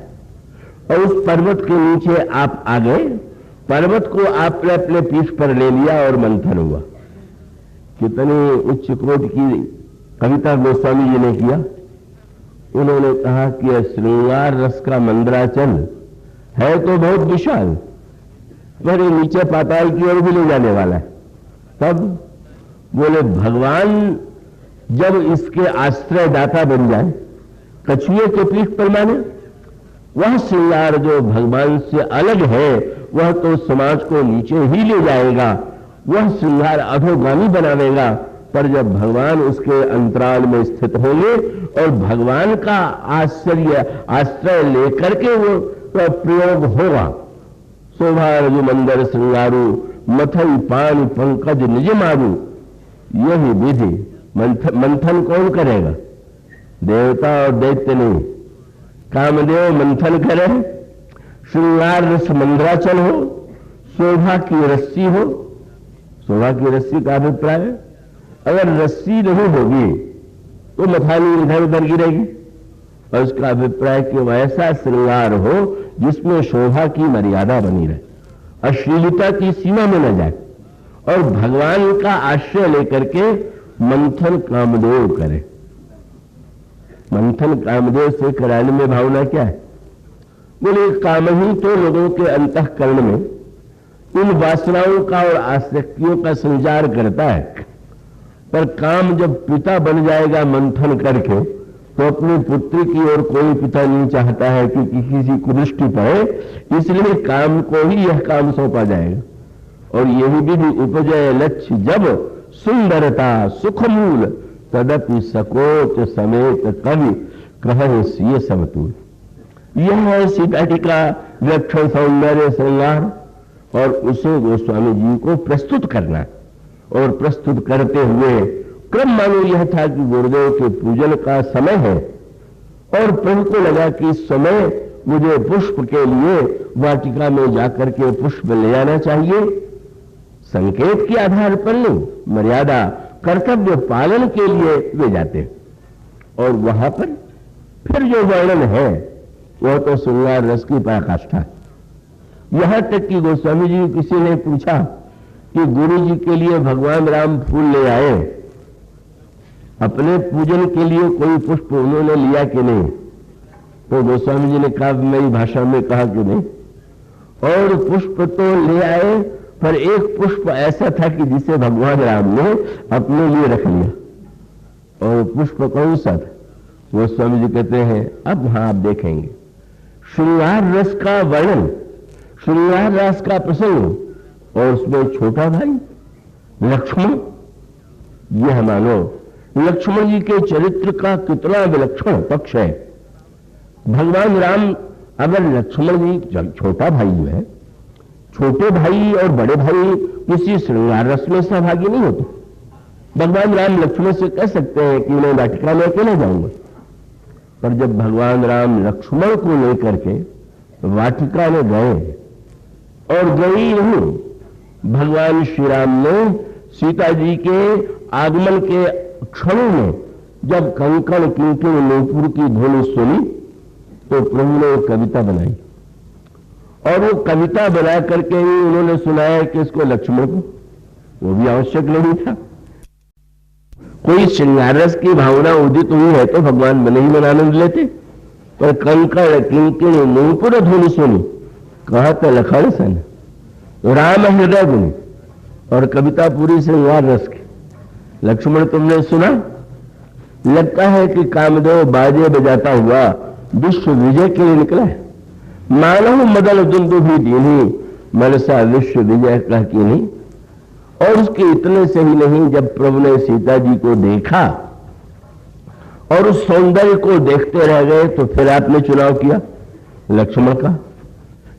और उस पर्वत के नीचे आप आ गए, पर्वत को आपने अपने पीठ पर ले लिया और मंथन हुआ। कितनी उच्च कोटि की कविता गोस्वामी जी ने किया। उन्होंने कहा कि श्रृंगार रस का मंद्राचल है तो बहुत विशाल, पर नीचे पाताल की ओर भी ले जाने वाला है। तब बोले भगवान जब इसके आश्रय दाता बन जाए, कछुए के पीठ पर माने, वह श्रृंगार जो भगवान से अलग है वह तो समाज को नीचे ही ले जाएगा, वह श्रृंगार अधोगामी बनावेगा। पर जब भगवान उसके अंतराल में स्थित होंगे और भगवान का आश्रय लेकर के वो प्रयोग होगा, शोभा रजु मंदर श्रृंगारू मथई पान पंकज निज मारू, यही विधि मंथन कौन करेगा? देवता और दैत्य नहीं। कामदेव मंथन करे, श्रृंगार रस मंद्राचल हो, शोभा की रस्सी हो। शोभा की रस्सी का अभिप्राय है अगर रस्सी नहीं होगी तो मथानी इधर उधर गिरेगी, और उसका अभिप्राय कि वैसा श्रृंगार हो जिसमें शोभा की मर्यादा बनी रहे, अश्लीलता की सीमा में न जाए, और भगवान का आश्रय लेकर के मंथन कामदेव करे। मंथन कामदेव से कराने में भावना क्या है? बोले काम ही तो लोगों के अंतःकरण में इन वासनाओं का और आसक्तियों का संचार करता है। पर काम जब पिता बन जाएगा मंथन करके, तो अपनी पुत्री की ओर कोई पिता नहीं चाहता है कि किसी को दृष्टि पड़े, इसलिए काम को ही यह काम सौंपा जाएगा। और यही विधि उपजय लक्ष्य जब सुंदरता सुखमूल, तदपि सकोच समेत कवि कहे सिय समतूल। यह है सीता जी का विलक्षण सौंदर्य श्रृंगार, और उसे गोस्वामी जी को प्रस्तुत करना, और प्रस्तुत करते हुए क्रम मानो यह था कि गुरुदेव के पूजन का समय है, और प्रभु को लगा कि इस समय मुझे पुष्प के लिए वाटिका में जाकर के पुष्प ले आना चाहिए। संकेत के आधार पर नहीं, मर्यादा कर्तव्य पालन के लिए वे जाते। और वहां पर फिर जो वर्णन है वह तो श्रृंगार रस की पराकाष्ठा है। यहां तक कि गोस्वामी जी किसी ने पूछा कि गुरु जी के लिए भगवान राम फूल ले आए, अपने पूजन के लिए कोई पुष्प उन्होंने लिया कि नहीं? तो गोस्वामी जी ने कहा, मेरी भाषा में कहा कि नहीं। और पुष्प तो ले आए, पर एक पुष्प ऐसा था कि जिसे भगवान राम ने अपने लिए रख लिया। और पुष्प कौन सा था? गोस्वामी जी कहते हैं, अब वहां आप देखेंगे श्रृंगार रस का वर्णन, श्रृंगार रस का प्रसंग, और उसमें छोटा भाई लक्ष्मण, यह मानो लक्ष्मण जी के चरित्र का कितना विलक्षण पक्ष है। भगवान राम, अगर लक्ष्मण जी छोटा भाई जो है, छोटे भाई और बड़े भाई किसी श्रृंगार रस में सहभागी नहीं होते। भगवान राम लक्ष्मण से कह सकते हैं कि मैं वाटिका में अकेला जाऊंगा, पर जब भगवान राम लक्ष्मण को लेकर के वाटिका में गए, और गई नहीं, भगवान श्री राम ने सीता जी के आगमन के क्षणों में जब कंकण किंकिण नूपुर की ध्वनि सुनी, तो प्रभु ने एक कविता बनाई, और वो कविता बना करके ही उन्होंने सुनाया कि इसको लक्ष्मण को, वो भी आवश्यक नहीं था। कोई श्रृंगार रस की भावना उदित हुई है तो भगवान मन ही मन आनंद लेते, पर कंकण किंकिण नूपुर ध्वनि सुनी, कहत लखन सन राम हृदय गुनी, और कविता पूरी श्रृंगार रस की। लक्ष्मण तुमने सुना? लगता है कि कामदेव बाजे बजाता हुआ विश्व विजय के लिए निकला है। मानव मदन दुंदु भी दीनी, मनसा विश्व विजय कह की नहीं। और उसके इतने से ही नहीं, जब प्रभु ने सीता जी को देखा और उस सौंदर्य को देखते रह गए, तो फिर आपने चुनाव किया लक्ष्मण का।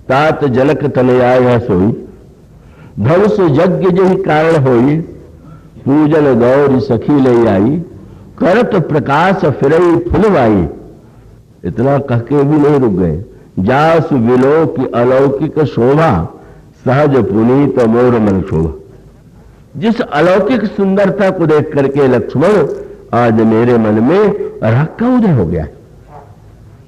तात जनक तनया सोई, धनुष यज्ञ जही कारण होई, पूजन गौरी सखी ले आई, करत प्रकाश फिरई फुलवाई। इतना कह के भी नहीं रुक गए। जास विलो की अलौकिक शोभा, सहज पुनीत मोर मन शोभा। जिस अलौकिक सुंदरता को देख करके लक्ष्मण आज मेरे मन में राग का उदय हो गया।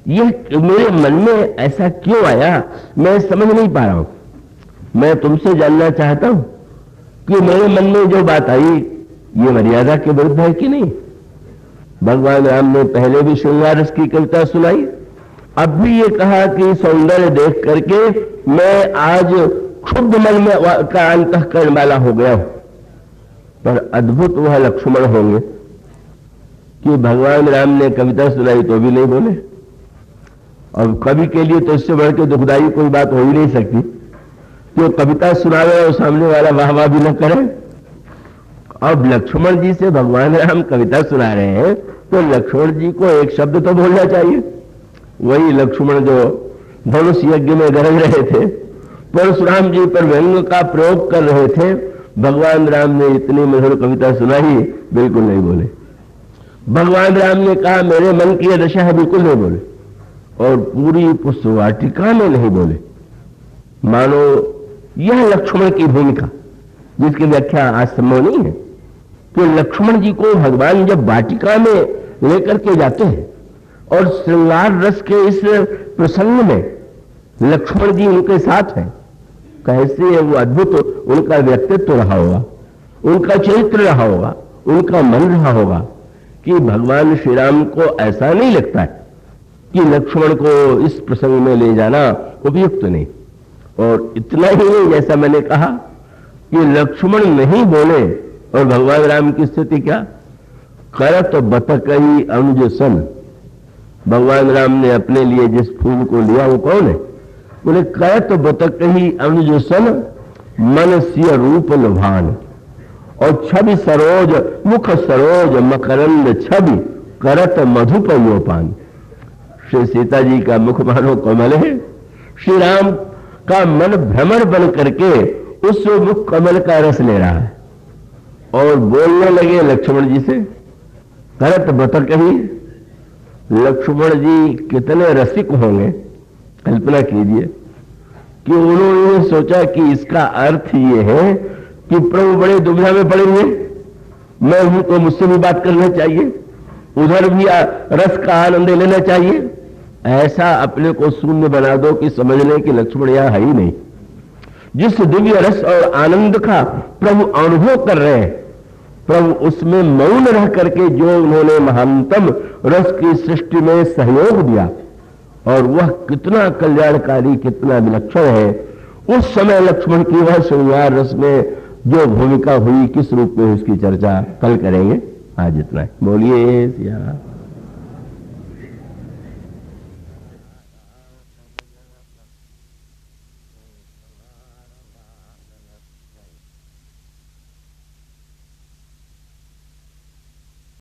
ये मेरे मन में ऐसा क्यों आया, मैं समझ नहीं पा रहा हूं। मैं तुमसे जानना चाहता हूं कि मेरे मन में जो बात आई ये मर्यादा के विरुद्ध है कि नहीं। भगवान राम ने पहले भी श्रृंगार रस की कविता सुनाई, अब भी ये कहा कि सौंदर्य देख करके मैं आज क्षुब्ध मन में का अंतःकरण वाला हो गया हूं। पर अद्भुत वह लक्ष्मण होंगे कि भगवान राम ने कविता सुनाई तो भी नहीं बोले। और कवि के लिए तो इससे बढ़ के दुखदाई कोई बात हो ही नहीं सकती कि कविता सुनावे और सामने वाला वाह वाह भी न करे। अब लक्ष्मण जी से भगवान राम कविता सुना रहे हैं तो लक्ष्मण जी को एक शब्द तो बोलना चाहिए। वही लक्ष्मण जो धनुष यज्ञ में गरज रहे थे, परशुराम जी पर व्यंग का प्रयोग कर रहे थे, भगवान राम ने इतनी मधुर कविता सुनाई, बिल्कुल नहीं बोले। भगवान राम ने कहा मेरे मन की यह दशा है, बिल्कुल नहीं बोले। और पूरी पुष्प वाटिका में नहीं बोले। मानो यह लक्ष्मण की भूमिका, जिसकी व्याख्या आज संभव नहीं है, कि लक्ष्मण जी को भगवान जब वाटिका में लेकर के जाते हैं और श्रृंगार रस के इस प्रसंग में लक्ष्मण जी उनके साथ हैं, कैसे वो अद्भुत उनका व्यक्तित्व रहा होगा, उनका चरित्र रहा होगा, उनका मन रहा होगा कि भगवान श्री राम को ऐसा नहीं लगता है कि लक्ष्मण को इस प्रसंग में ले जाना उपयुक्त नहीं। और इतना ही नहीं, जैसा मैंने कहा कि लक्ष्मण नहीं बोले और भगवान राम की स्थिति क्या, करत बतकही अनुज सन। भगवान राम ने अपने लिए जिस फूल को लिया वो कौन है, बोले करत बतकही अनुज सन मन सिय रूप लुभान। और छवि सरोज मुख सरोज मकरंद छवि करत मधुप योपान। श्री सीता जी का मुख मानो कमल है, श्री राम का मन भ्रमर बन करके उस मुख कमल का रस ले रहा है। और बोलने लगे लक्ष्मण जी से, करत बतकही। लक्ष्मण जी कितने रसिक होंगे, कल्पना कीजिए कि उन्होंने सोचा कि इसका अर्थ ये है कि प्रभु बड़े दुविधा में पड़े हुए, मैं हूं तो मुझसे भी बात करना चाहिए, उधर भी रस का आनंद लेना चाहिए। ऐसा अपने को शून्य बना दो कि समझ लें कि लक्ष्मण यहां है ही नहीं। जिस दिव्य रस और आनंद का प्रभु अनुभव कर रहे हैं, प्रभु उसमें मौन रह करके जो उन्होंने महानतम रस की सृष्टि में सहयोग दिया, और वह कितना कल्याणकारी, कितना विलक्षण है। उस समय लक्ष्मण की वह श्रृंगार रस में जो भूमिका हुई, किस रूप में उसकी चर्चा कल करेंगे। आज इतना है। बोलिए सिया।